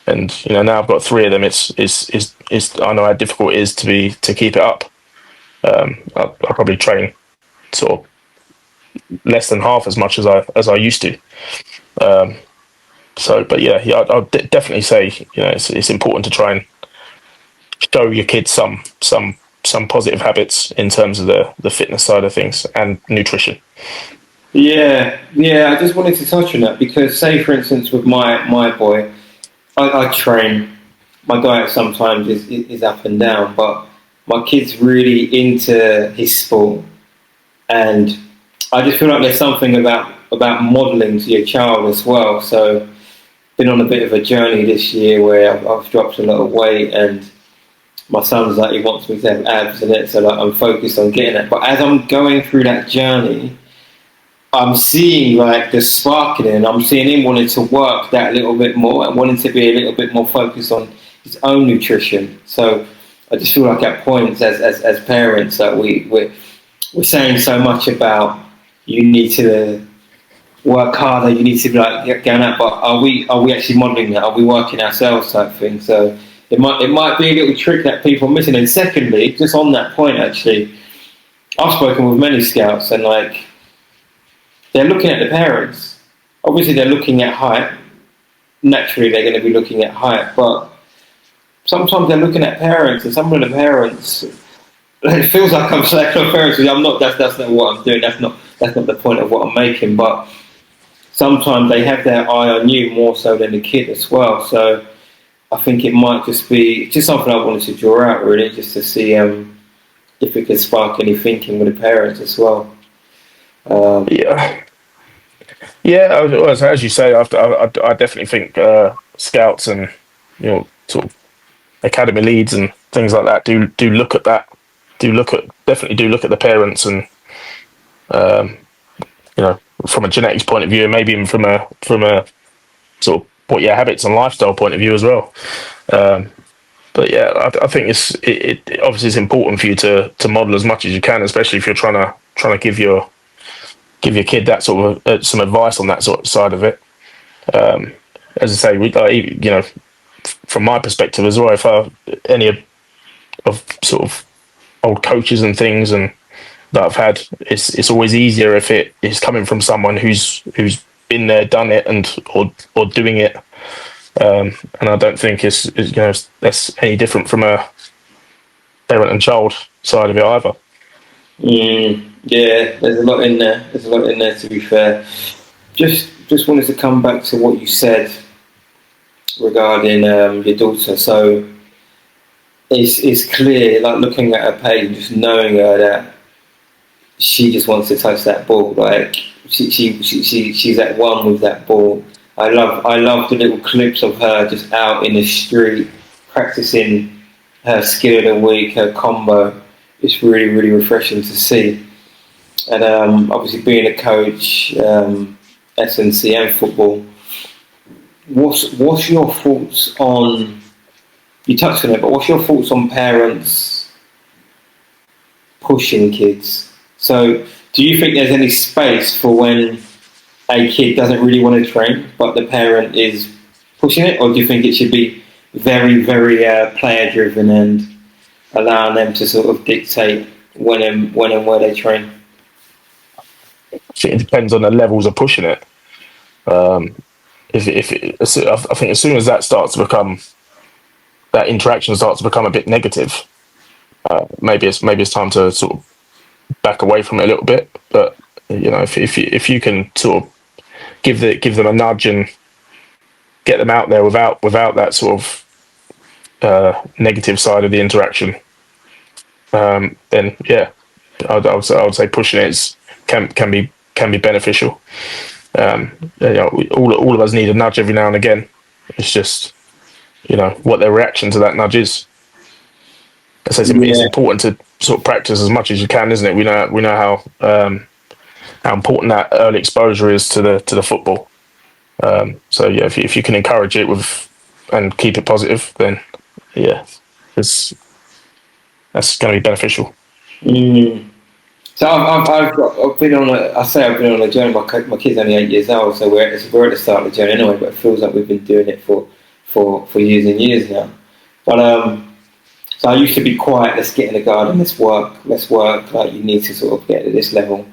and you know now I've got three of them. It's I know how difficult it is to keep it up. I probably train sort of less than half as much as I used to. So, but yeah, I'll definitely say it's important to try and show your kids some positive habits in terms of the fitness side of things and nutrition. Yeah, I just wanted to touch on that because, say, for instance, with my boy, I train. My diet sometimes is up and down, but my kid's really into his sport, and I just feel like there's something about modelling to your child as well. So, been on a bit of a journey this year where I've dropped a lot of weight, and my son's like he wants me to have abs in it, so like I'm focused on getting it. But as I'm going through that journey, I'm seeing like the spark in it, and I'm seeing him wanting to work that little bit more and wanting to be a little bit more focused on his own nutrition. So I just feel like at points as parents that we're saying so much about you need to work harder, you need to be like going out, but are we actually modelling that? Are we working ourselves type thing? So it might be a little trick that people are missing. And secondly, just on that point actually, I've spoken with many scouts and like they're looking at the parents. Obviously they're looking at height. Naturally they're going to be looking at height, but sometimes they're looking at parents, and some of the parents, it feels like I'm saying to parents, I'm not, that's not what I'm doing, that's not the point of what I'm making, but sometimes they have their eye on you more so than the kid as well. So I think it might just be just something I wanted to draw out really, just to see if it could spark any thinking with the parents as well. As you say, I definitely think scouts and sort of academy leads and things like that do look at that, definitely do look at the parents and from a genetics point of view, and maybe even from a sort of what your habits and lifestyle point of view as well. But yeah, I think it obviously it's important for you to model as much as you can, especially if you're trying to give your kid that sort of some advice on that sort of side of it. As I say, from my perspective as well, if any of sort of old coaches and things and that I've had, it's always easier if it is coming from someone who's been there, done it, and or doing it. And I don't think it's that's any different from a parent and child side of it either. Yeah, there's a lot in there. To be fair. Just wanted to come back to what you said regarding your daughter. So it's clear, like looking at her page, just knowing her that she just wants to touch that ball. Like she's at one with that ball. I love the little clips of her just out in the street practicing her skill of the week, her combo. It's really, really refreshing to see. And obviously being a coach, S&C and football, what's your thoughts on, you touched on it, but what's your thoughts on parents pushing kids? So do you think there's any space for when a kid doesn't really want to train, but the parent is pushing it? Or do you think it should be very, very player driven and allowing them to sort of dictate when and where they train? I think it depends on the levels of pushing it. I think as soon as that interaction starts to become a bit negative, maybe it's time to sort of back away from it a little bit. But if you can sort of give them a nudge and get them out there without that sort of negative side of the interaction, then yeah, I would say pushing it can can be beneficial. All of us need a nudge every now and again. It's just, what their reaction to that nudge is. So it's important to sort of practice as much as you can, isn't it? We know how important that early exposure is to the football. If you can encourage it and keep it positive, then that's going to be beneficial. So I've been on a journey. My kid's only 8 years old, so we're at the start of the journey anyway. But it feels like we've been doing it for years and years now. But so I used to be quiet. Let's get in the garden. Let's work. Like, you need to sort of get to this level.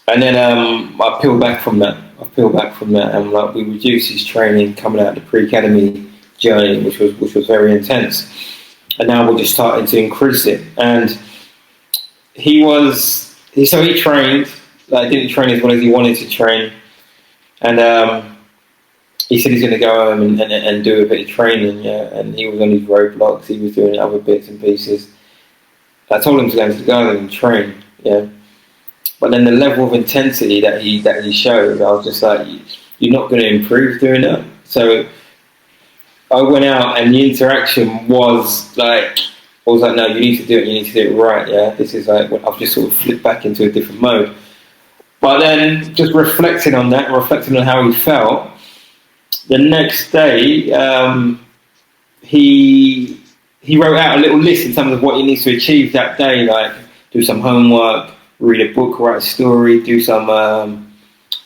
And then I peeled back from that. And like, we reduced his training coming out of the pre-academy journey, which was very intense. And now we're just starting to increase it. And he trained. Like, didn't train as well as he wanted to train. And he said he's going to go home and do a bit of training. Yeah, and he was on his roadblocks. He was doing other bits and pieces. I told him to go into the garden and train. Yeah. But then the level of intensity that he showed, I was just like, you're not going to improve doing that. So I went out, and the interaction was like, no, you need to do it right. Yeah, this is like, I've just sort of flipped back into a different mode. But then just reflecting on that, reflecting on how he felt, the next day he wrote out a little list in terms of what he needs to achieve that day, like do some homework, read a book, write a story, do some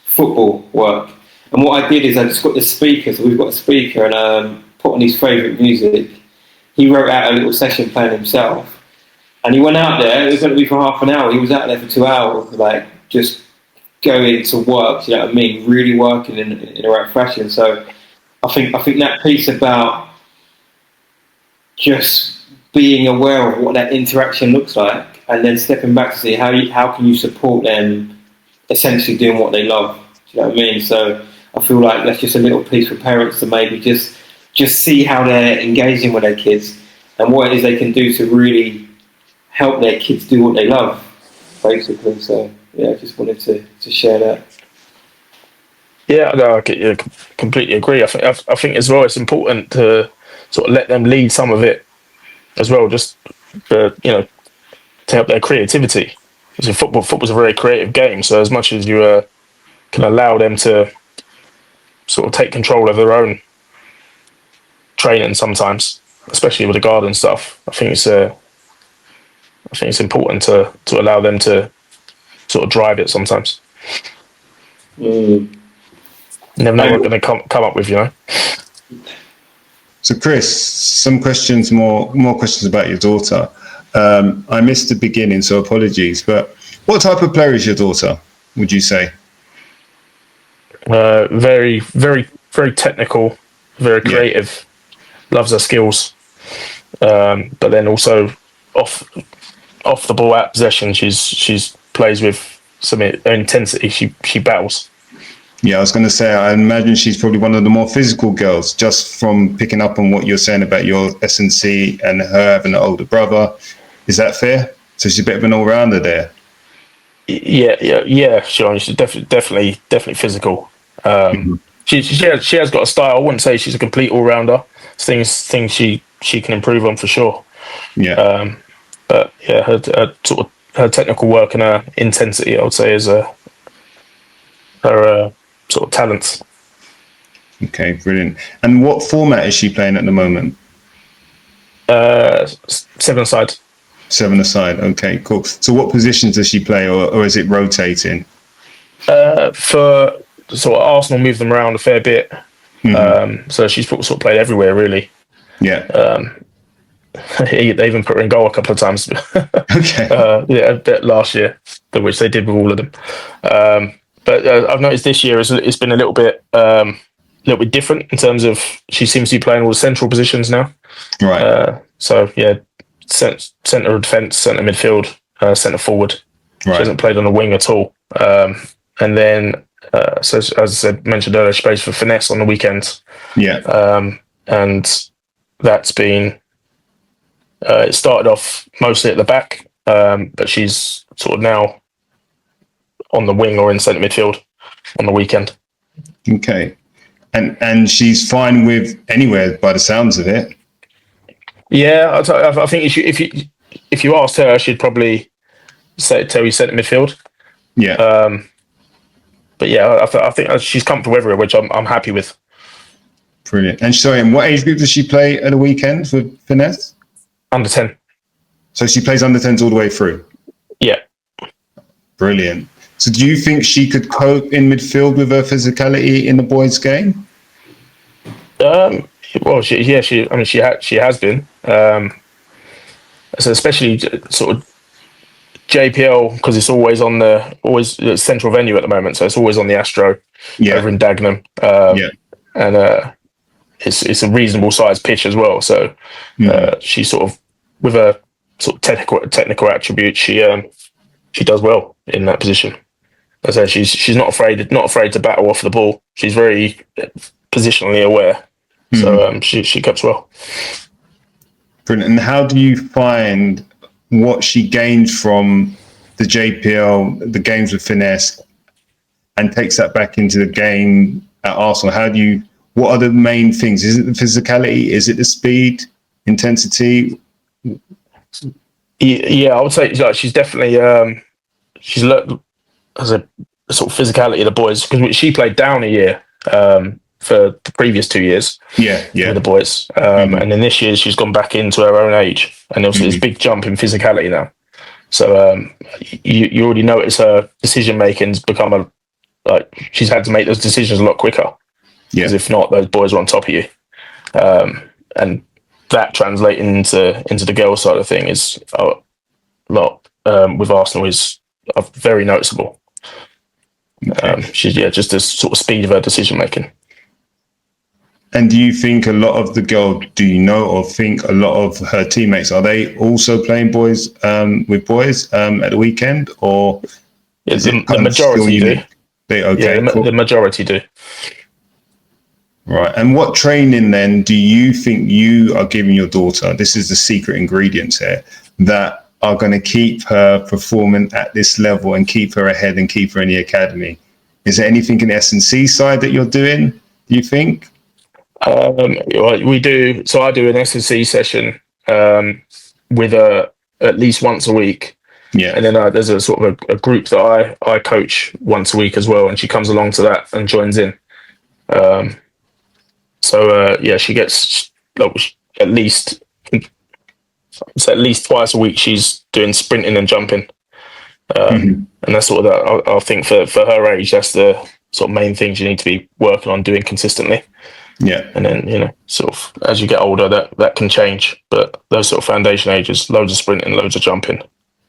football work. And what I did is I just got the speaker, so we've got a speaker, and put on his favourite music. He wrote out a little session plan himself, and he went out there. It was going to be for half an hour. He was out there for 2 hours, like just going to work. You know what I mean? Really working in the right fashion. So I think that piece about just being aware of what that interaction looks like, and then stepping back to see how can you support them essentially doing what they love. Do you know what I mean? So I feel like that's just a little piece for parents to maybe just see how they're engaging with their kids and what it is they can do to really help their kids do what they love, basically. So yeah, I just wanted to share that. Yeah, no, I completely agree. I think as well, it's important to sort of let them lead some of it as well, just to help their creativity. Because football's a very creative game. So as much as you can allow them to sort of take control of their own training sometimes, especially with the garden stuff, I think it's important to allow them to sort of drive it sometimes. You never know what they're going to come up with, So Chris, some questions, more questions about your daughter. I missed the beginning, so apologies, but what type of player is your daughter, would you say? Very, very, very technical, very creative, loves her skills, but then also off the ball at possession, she's plays with some intensity. She battles. Yeah, I was going to say, I imagine she's probably one of the more physical girls, just from picking up on what you're saying about your S&C and her having an older brother. Is that fair? So she's a bit of an all-rounder there. Yeah. She's definitely physical. She has got a style. I wouldn't say she's a complete all-rounder. Things she can improve on for sure. Yeah. But yeah, her technical work and her intensity, I would say, is her sort of talents. Okay, brilliant. And what format is she playing at the moment? 7-a-side. 7-a-side. Okay, cool. So what positions does she play, or is it rotating? For sort of Arsenal move them around a fair bit. So she's sort of played everywhere, really. Yeah. They even put her in goal a couple of times. Okay. A bit last year, which they did with all of them. But I've noticed this year it's been a little bit different in terms of she seems to be playing all the central positions now. Right. Centre of defence, centre midfield, centre forward. Right. She hasn't played on the wing at all. And then, so as I mentioned earlier, she plays for Finesse on the weekends. Yeah. And that's been. It started off mostly at the back, but she's sort of now on the wing or in centre midfield on the weekend. Okay. And she's fine with anywhere by the sounds of it. Yeah, I think if you asked her, she'd probably tell you centre midfield. Yeah. But yeah, I think she's comfortable everywhere, which I'm happy with. Brilliant. And sorry, and what age group does she play at the weekend for Finesse? Under 10. So she plays under 10s all the way through? Yeah. Brilliant. So do you think she could cope in midfield with her physicality in the boys' game? Well, she has been. So especially sort of JPL, because it's always the central venue at the moment, so it's always on the Astro over in Dagenham. And it's a reasonable sized pitch as well. So she sort of, with her sort of technical attributes, she does well in that position. As I say, she's not afraid to battle off the ball. She's very positionally aware. So she copes well. Brilliant. And how do you find what she gained from the JPL, the games with Finesse, and takes that back into the game at Arsenal? What are the main things? Is it the physicality? Is it the speed, intensity? Yeah, I would say she's definitely she's learned as a sort of physicality of the boys, because she played down a year for the previous 2 years. With the boys, and then this year she's gone back into her own age, and obviously there's a big jump in physicality now. So you already notice her decision making's become she's had to make those decisions a lot quicker. Because if not, those boys are on top of you, and that translating into the girls' side of thing is a lot with Arsenal is very noticeable. She's just the sort of speed of her decision making. And do you think a lot of the girls, do you know or think a lot of her teammates, are they also playing boys with boys at the weekend, or the majority do? The majority do. Right. And what training then do you think you are giving your daughter? This is the secret ingredients here that are going to keep her performing at this level and keep her ahead and keep her in the academy. Is there anything in the S&C side that you're doing, do you think? We do. So I do an S&C session with her at least once a week. Yeah. And then there's a sort of a group that I coach once a week as well, and she comes along to that and joins in. She gets at least twice a week. She's doing sprinting and jumping, and that's sort of that. I think for her age, that's the sort of main things you need to be working on doing consistently. Yeah, and then sort of as you get older, that can change. But those sort of foundation ages, loads of sprinting, loads of jumping.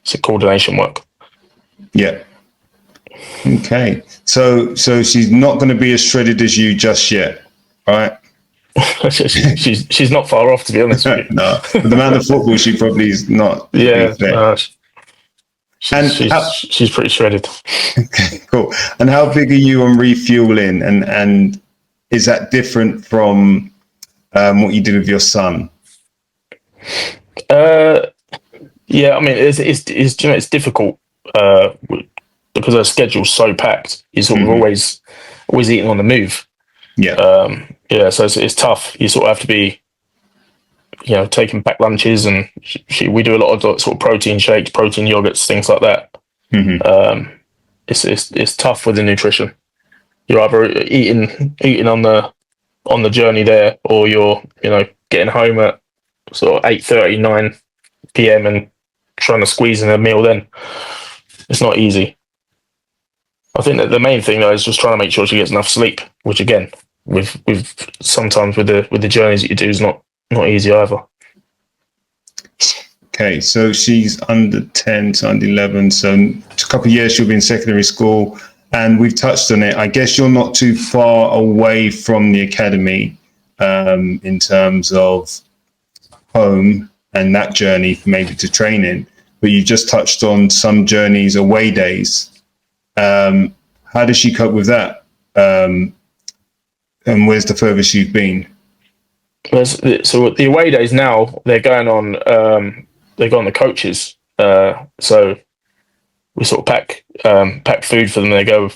It's a coordination work. Yeah. Okay. So she's not going to be as shredded as you just yet, right? she's not far off, to be honest with you. No, with the amount of football she probably is not. Yeah, she's pretty shredded. Okay, cool. And how big are you on refueling? And is that different from what you did with your son? Yeah, I mean it's difficult because her schedule's so packed. You're sort of always eating on the move. Yeah. So it's tough. You sort of have to be, taking back lunches, and we do a lot of sort of protein shakes, protein yogurts, things like that. It's tough with the nutrition. You're either eating on the journey there, or you're getting home at sort of 8:30, 9 p.m. and trying to squeeze in a meal. Then it's not easy. I think that the main thing though is just trying to make sure she gets enough sleep, which again, with sometimes with the journeys that you do is not easy either. Okay, so she's under 10 to under 11, so in a couple of years she'll be in secondary school, and we've touched on it. I guess you're not too far away from the academy in terms of home and that journey maybe to training, but you just touched on some journeys, away days. How does she cope with that? And where's the furthest you've been? So the away days now, they're going on the coaches. So we sort of pack food for them. They go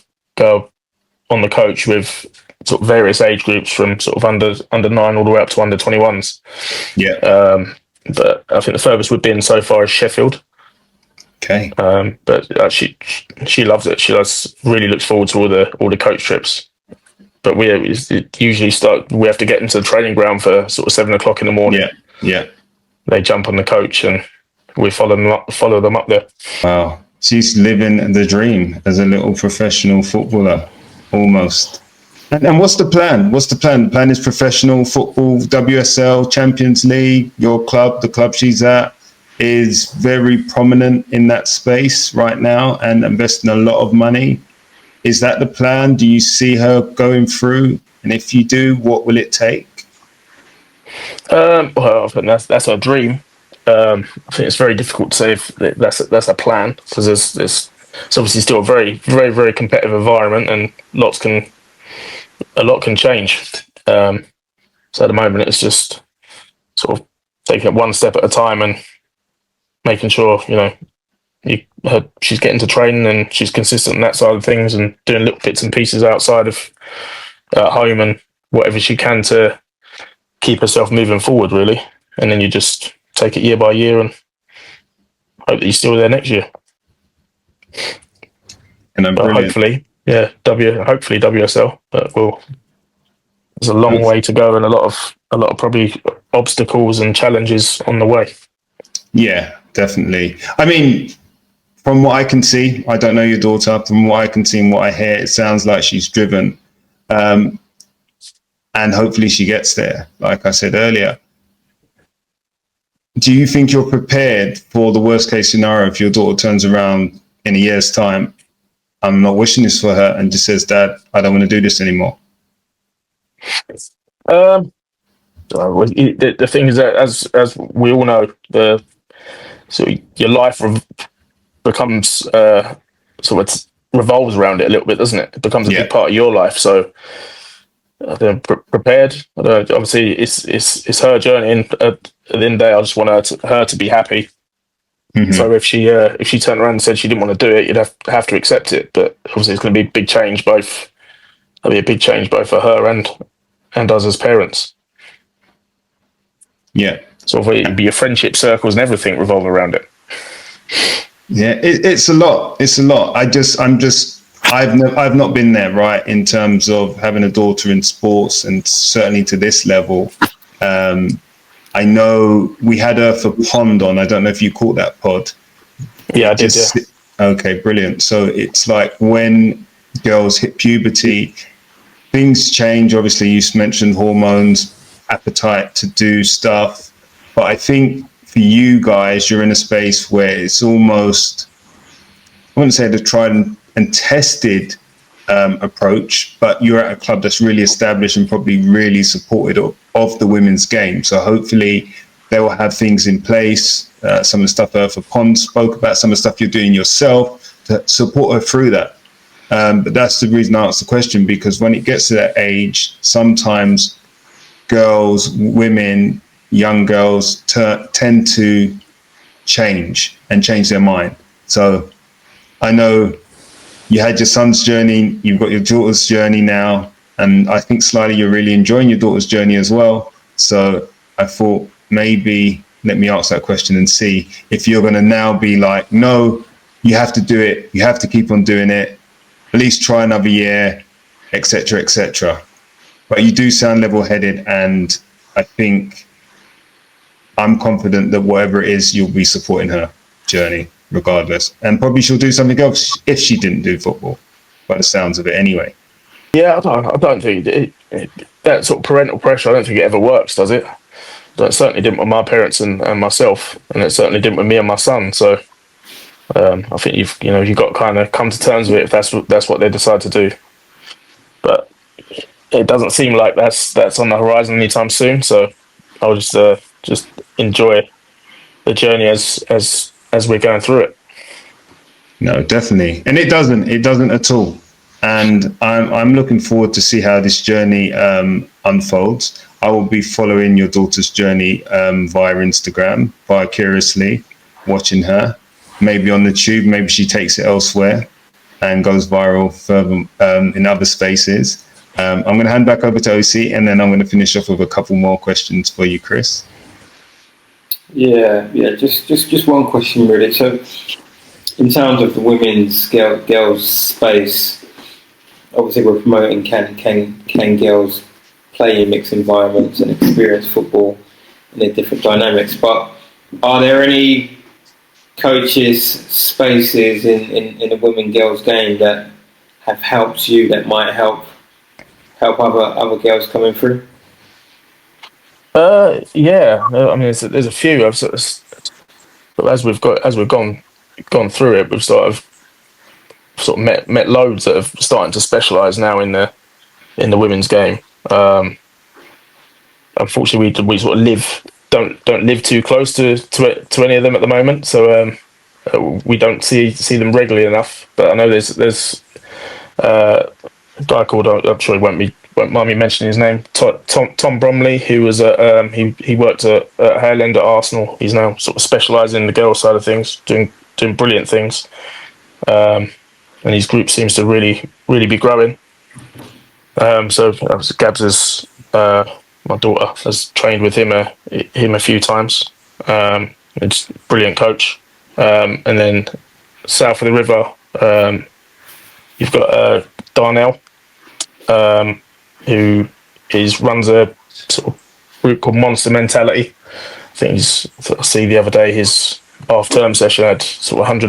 on the coach with sort of various age groups from sort of under 9 all the way up to under 21s. Yeah. But I think the furthest we've been so far is Sheffield. Okay. But she loves it. She really looks forward to all the coach trips. But we usually we have to get into the training ground for sort of 7 o'clock in the morning. Yeah. Yeah. They jump on the coach and we follow them up there. Wow. She's living the dream as a little professional footballer, almost. And what's the plan? The plan is professional football, WSL, Champions League. Your club, the club she's at, is very prominent in that space right now and investing a lot of money. Is that the plan? Do you see her going through? And if you do, what will it take? Well, I think that's our dream. I think it's very difficult to say if that's a plan, because it's obviously still a very, very, very competitive environment, and a lot can change. So at the moment, it's just sort of taking it one step at a time and making sure she's getting to training and she's consistent on that side of things, and doing little bits and pieces outside of home and whatever she can to keep herself moving forward, really. And then you just take it year by year and hope that you're still there next year. And hopefully WSL. But there's a long way to go and a lot of probably obstacles and challenges on the way. Yeah, definitely. I mean, from what I can see, I don't know your daughter. From what I can see and what I hear, it sounds like she's driven. And hopefully she gets there, like I said earlier. Do you think you're prepared for the worst case scenario if your daughter turns around in a year's time? I'm not wishing this for her and just says, Dad, I don't want to do this anymore. The thing is that as we all know, your life becomes revolves around it a little bit, doesn't it? It becomes a big part of your life. So prepared. Obviously, it's her journey, and at the end of the day, I just want her to be happy. Mm-hmm. So if she turned around and said she didn't want to do it, you'd have to accept it. But obviously, it's going to be a big change. That'll be a big change both for her and us as parents. Yeah. So it'd be your friendship circles and everything revolve around it. Yeah, it's a lot. It's a lot. I've not been there, right, in terms of having a daughter in sports, and certainly to this level. I know we had her for Pond on. I don't know if you caught that pod. Yeah, I did. Yeah. Okay, brilliant. So it's like when girls hit puberty, things change. Obviously, you mentioned hormones, appetite to do stuff. But I think for you guys, you're in a space where it's almost, I wouldn't say the tried and tested approach, but you're at a club that's really established and probably really supported of the women's game. So hopefully they will have things in place. Some of the stuff Eartha Pond spoke about, some of the stuff you're doing yourself to support her through that. But that's the reason I asked the question, because when it gets to that age, sometimes women, young girls tend to change their mind. So I know you had your son's journey, you've got your daughter's journey now, and I think slightly you're really enjoying your daughter's journey as well. So I thought maybe let me ask that question and see if you're going to now be like, no, you have to do it, you have to keep on doing it, at least try another year, etc., etc. But you do sound level-headed, and I think I'm confident that whatever it is, you'll be supporting her journey regardless. And probably she'll do something else if she didn't do football, by the sounds of it anyway. Yeah, I don't think that sort of parental pressure, I don't think it ever works, does it? It certainly didn't with my parents and myself, and it certainly didn't with me and my son. So I think you've got to kind of come to terms with it if that's what they decide to do. But it doesn't seem like that's on the horizon anytime soon. So I'll just enjoy the journey as we're going through it. No, definitely, and it doesn't at all. And I'm looking forward to see how this journey unfolds. I will be following your daughter's journey via Instagram, vicariously watching her. maybe on the tube, maybe she takes it elsewhere and goes viral further in other spaces. I'm going to hand back over to OC, and then I'm going to finish off with a couple more questions for you, Chris. Yeah. Just one question really. So, in terms of the women's girls space, obviously we're promoting can girls play in mixed environments and experience football in their different dynamics. But are there any coaches spaces in the women girls game that have helped you, that might help other girls coming through? Yeah. I mean, there's a few. But as we've gone through it, we've sort of met loads that have starting to specialise now in the women's game. Unfortunately, we sort of don't live too close to any of them at the moment, so we don't see them regularly enough. But I know there's a guy called, I'm sure he won't mind me mentioning his name, Tom Bromley, who was he worked at Highland at Arsenal. He's now sort of specialising in the girls side of things, doing brilliant things, and his group seems to really be growing. So Gabs my daughter has trained with him a few times. It's a brilliant coach. And then south of the river, you've got Darnell, who runs a sort of group called Monster Mentality. I see the other day his half-term session had sort of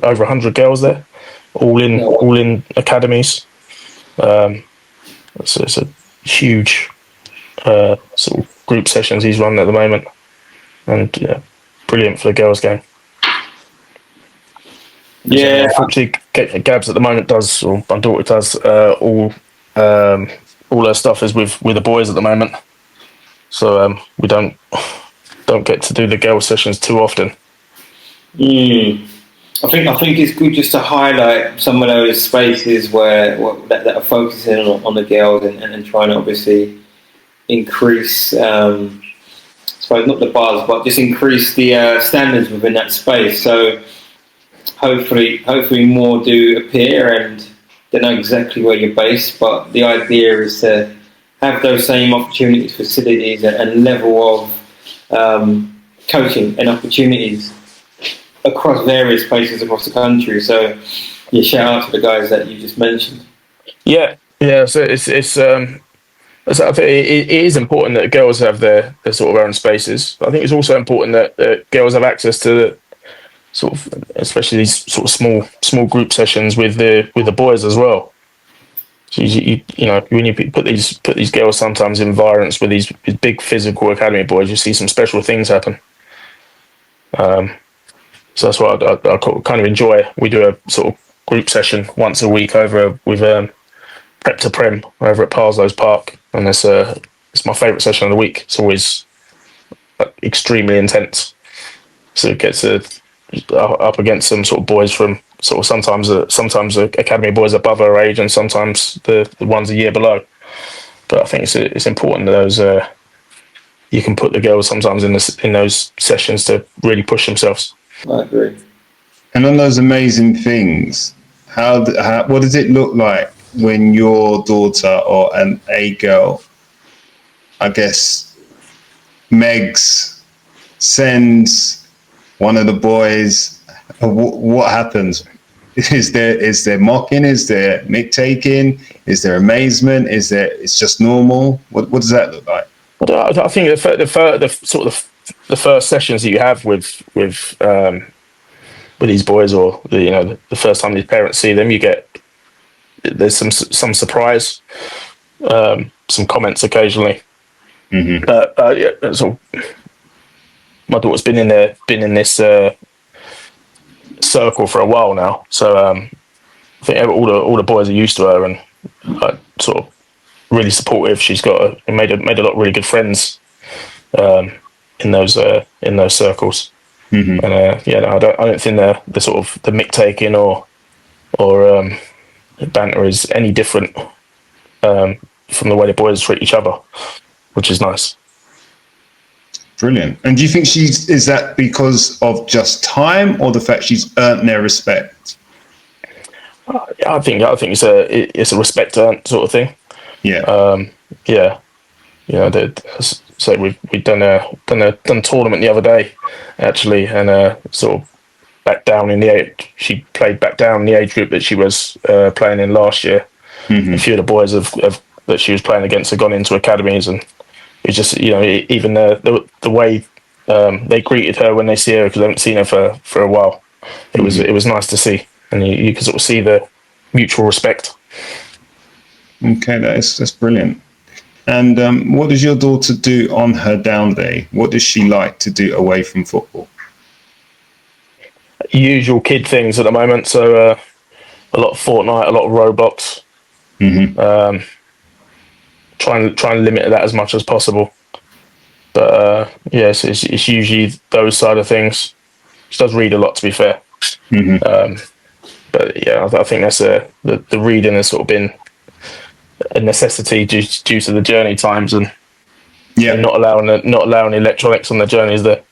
over 100 girls there, all in academies. It's a huge sort of group sessions he's running at the moment, and brilliant for the girls' game. Yeah, unfortunately, Gabs at the moment does, or my daughter does, all her stuff is with the boys at the moment. So we don't get to do the girls' sessions too often. I think it's good just to highlight some of those spaces that are focusing on the girls and trying to obviously increase, I suppose not the buzz, but just increase the standards within that space. So hopefully more do appear, and they know exactly where you're based. But the idea is to have those same opportunities, facilities, and level of coaching and opportunities across various places across the country. So, yeah, shout out to the guys that you just mentioned. Yeah. So I think it is important that girls have their sort of own spaces. But I think it's also important that girls have access to sort of, especially these sort of small group sessions with the boys as well. So you know, when you put these girls sometimes in environments with these big physical academy boys, you see some special things happen. So that's what I kind of enjoy. We do a sort of group session once a week with Prep to Prem over at Parslows Park, and it's my favourite session of the week. It's always extremely intense. So it gets up against some sort of boys from sort of sometimes the academy boys above our age, and sometimes the ones a year below. But I think it's important that those you can put the girls sometimes in those sessions to really push themselves. I agree. And on those amazing things, how what does it look like when your daughter or a girl, I guess, Megs, sends one of the boys? What happens? Is there mocking? Is there mick taking? Is there amazement? It's just normal? What does that look like? I think the first sessions that you have with these boys, or the first time these parents see them, there's some surprise, some comments occasionally. Mm-hmm. So my daughter's been in this circle for a while now, so I think all the boys are used to her and sort of really supportive. She's made a lot of really good friends in those circles. Mm-hmm. And I don't think the sort of the mick taking or banter is any different from the way the boys treat each other, which is nice. Brilliant. And do you think is that because of just time or the fact she's earned their respect? I think it's a respect earned sort of thing. Yeah. Yeah, so we've done tournament the other day, actually, and sort of back down in the age. She played back down in the age group that she was playing in last year. A few of the boys have that she was playing against have gone into academies, and it's just even the way they greeted her when they see her, because I haven't seen her for a while. It was nice to see, and you can sort of see the mutual respect. Okay, that's brilliant. And what does your daughter do on her down day? What does she like to do away from football? Usual kid things at the moment. So a lot of Fortnite, a lot of Roblox. Try and limit that as much as possible. But yes, it's usually those side of things. She does read a lot, to be fair. But yeah, I think that's the reading has sort of been a necessity due to the journey times and not allowing electronics on the journeys there.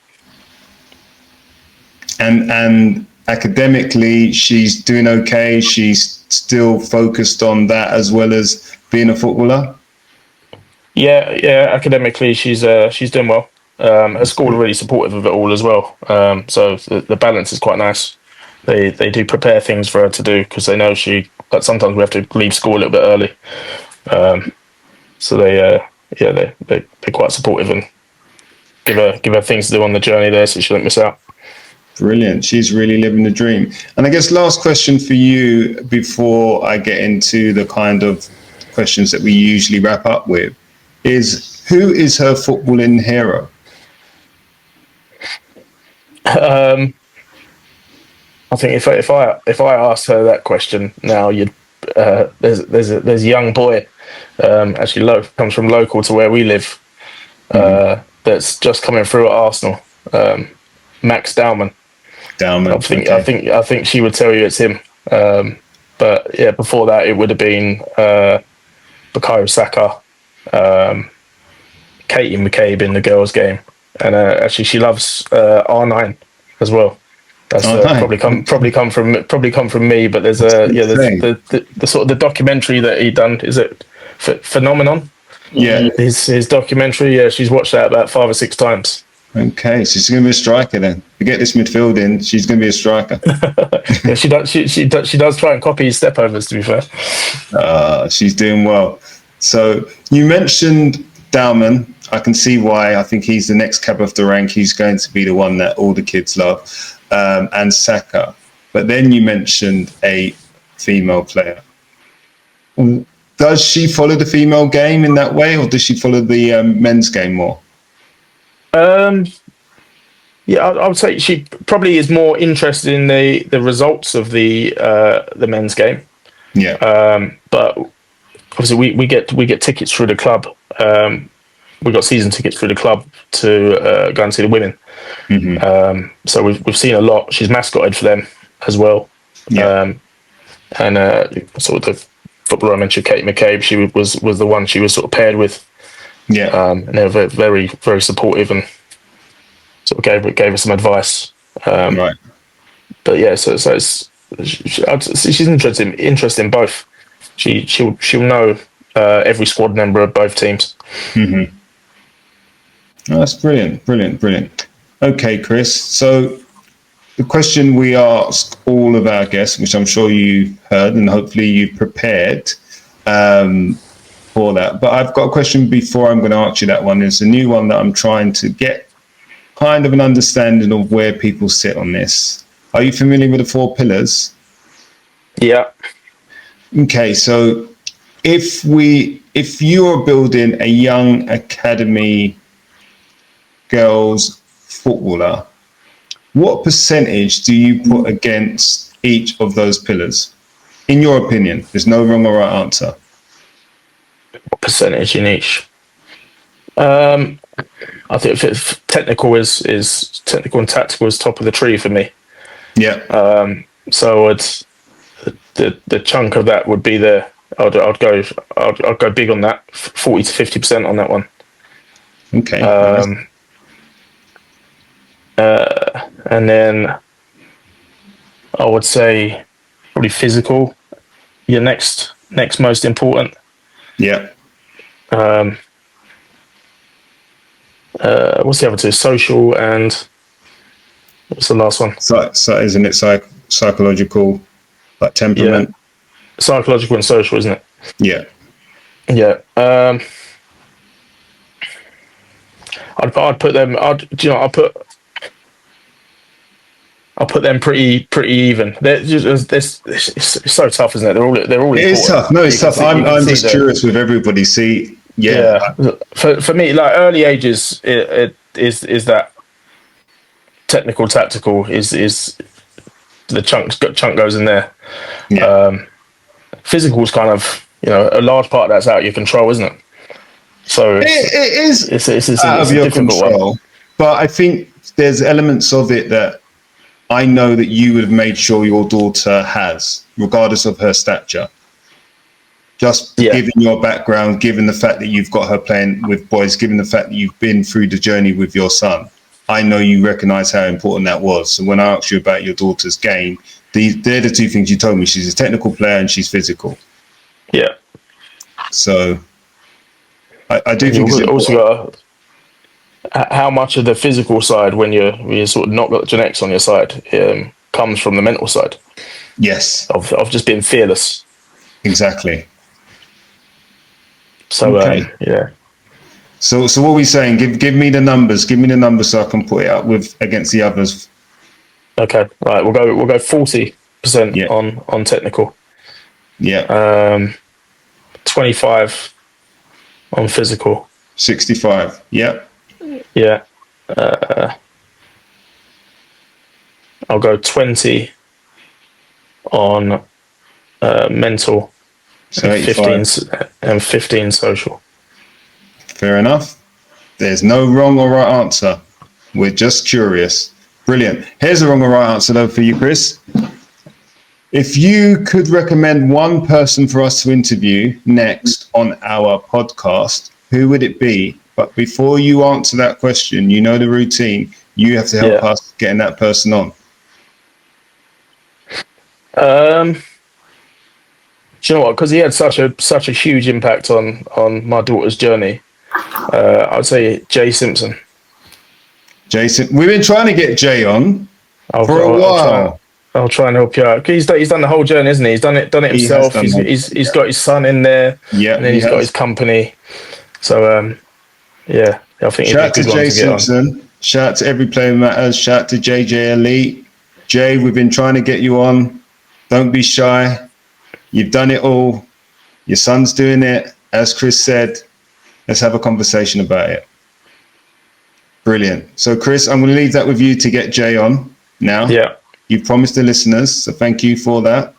And academically, she's doing okay. She's still focused on that as well as being a footballer. Yeah. Academically, she's doing well. Her school are really supportive of it all as well. So the balance is quite nice. They do prepare things for her to do because they know that sometimes we have to leave school a little bit early. So they're quite supportive and give her things to do on the journey there, so she don't miss out. Brilliant. She's really living the dream. And I guess last question for you before I get into the kind of questions that we usually wrap up with is, who is her footballing hero? I think if I asked her that question now, there's a young boy, actually comes from local to where we live, that's just coming through at Arsenal, Max Dowman. I think she would tell you it's him. But yeah, before that it would have been Bukayo Saka, Katie McCabe in the girls' game, and actually she loves R9 as well. That's probably come from me. But there's the sort of the documentary that he done. Is it Phenomenon? Yeah, his documentary. Yeah, she's watched that about 5 or 6 times. Okay, so she's going to be a striker then. To get this midfield in, she's going to be a striker. Yeah, she does try and copy his step overs, to be fair. She's doing well. So you mentioned Dowman. I can see why. I think he's the next cab off the rank. He's going to be the one that all the kids love. And Saka. But then you mentioned a female player. Does she follow the female game in that way, or does she follow the men's game more? Yeah, I would say she probably is more interested in the results of the men's game. Yeah. But obviously we get tickets through the club. We got season tickets through the club to go and see the women. So we've seen a lot. She's mascotted for them as well. Yeah. And sort of the footballer I mentioned, Kate McCabe, she was the one she was sort of paired with. Yeah. And they were very, very supportive and sort of gave us some advice. Right. But yeah, so she's interested in both. She'll know every squad member of both teams. Oh, that's brilliant. Okay, Chris. So the question we ask all of our guests, which I'm sure you heard and hopefully you prepared for that. But I've got a question before I'm going to ask you that one. It's a new one that I'm trying to get kind of an understanding of where people sit on this. Are you familiar with the 4 pillars? Yeah. Okay, so if you're building a young academy girls footballer, what percentage do you put against each of those pillars? In your opinion, there's no wrong or right answer. What percentage in each? I think if technical is technical and tactical is top of the tree for me. Yeah. So it's the chunk of that would be there. I'd go big on that, 40 to 50% on that one. Okay. And then I would say probably physical, your next most important. Yeah. What's the other two? Social and what's the last one? So isn't it psychological, like temperament? Yeah, psychological and social, isn't it? Yeah. Yeah. I'd put them. I'll put them pretty even. They're just it's so tough, isn't it? They're all It important. is tough. No, it's tough. I'm just curious with everybody. See, yeah. For me, like early ages, it is that technical tactical is the chunk goes in there. Yeah. Physical is kind of a large part that's out of your control, isn't it? So it is. It's out of your control. one. But I think there's elements of it that I know that you would have made sure your daughter has, regardless of her stature. Just given your background, given the fact that you've got her playing with boys, given the fact that you've been through the journey with your son, I know you recognise how important that was. So when I asked you about your daughter's game, they're the two things you told me. She's a technical player and she's physical. Yeah. So I do think it's also got how much of the physical side when you sort of not got genetics on your side comes from the mental side. Yes. Of just being fearless. Exactly. So yeah. So what are we saying? Give me the numbers. Give me the numbers so I can put it up against the others. Okay. Right. We'll go 40% on technical. Yeah. 25 on physical. 65. Yep. Yeah. I'll go 20 on mental so and 15 social. Fair enough. There's no wrong or right answer. We're just curious. Brilliant. Here's the wrong or right answer though for you, Chris. If you could recommend one person for us to interview next on our podcast, who would it be? But before you answer that question, you know the routine. You have to help us getting that person on. Do you know what? Because he had such a huge impact on my daughter's journey. I'd say Jay Simpson. Jason, we've been trying to get Jay on for a while. I'll try and help you out. He's done the whole journey, isn't he? He's done it himself. He's got his son in there. Yeah, and then he's got his company. So I think shout out to Jay Simpson. Shout out to every player who matters. Shout out to JJ Elite. Jay, we've been trying to get you on. Don't be shy. You've done it all. Your son's doing it. As Chris said, let's have a conversation about it. Brilliant. So, Chris, I'm going to leave that with you to get Jay on now. Yeah. You promised the listeners, so thank you for that.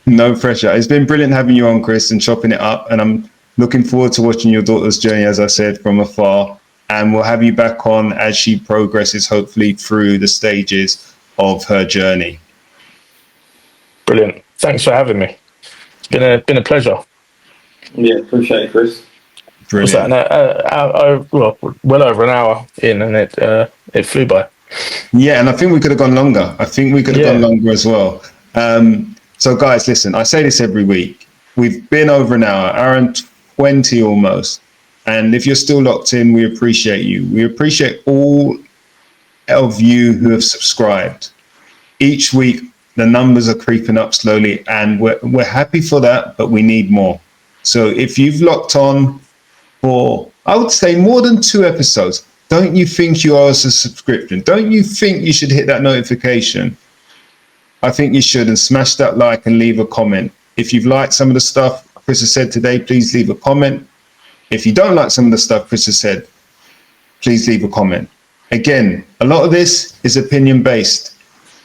No pressure. It's been brilliant having you on, Chris, and chopping it up. And I'm looking forward to watching your daughter's journey, as I said, from afar. And we'll have you back on as she progresses, hopefully, through the stages of her journey. Brilliant. Thanks for having me. It's been a pleasure. Yeah, appreciate it, Chris. Brilliant. Well over an hour in, and it flew by. Yeah, and I think we could have gone longer. I think we could have gone longer as well. So, guys, listen, I say this every week. We've been over an hour and 20 almost. And if you're still locked in, we appreciate you. We appreciate all of you who have subscribed. Each week, the numbers are creeping up slowly, and we're happy for that, but we need more. So if you've locked on for, I would say, more than 2 episodes, don't you think you owe us a subscription? Don't you think you should hit that notification? I think you should, and smash that like and leave a comment. If you've liked some of the stuff Chris has said today, please leave a comment. If you don't like some of the stuff Chris has said, please leave a comment. Again, a lot of this is opinion based.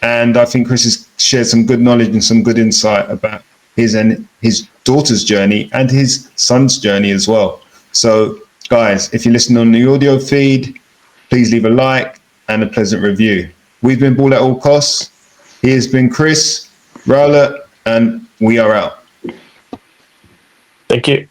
And I think Chris has shared some good knowledge and some good insight about his daughter's journey and his son's journey as well. So, guys, if you're listening on the audio feed, please leave a like and a pleasant review. We've been Ball at All Costs. He has been Chris, Rowlett, and we are out. Thank you.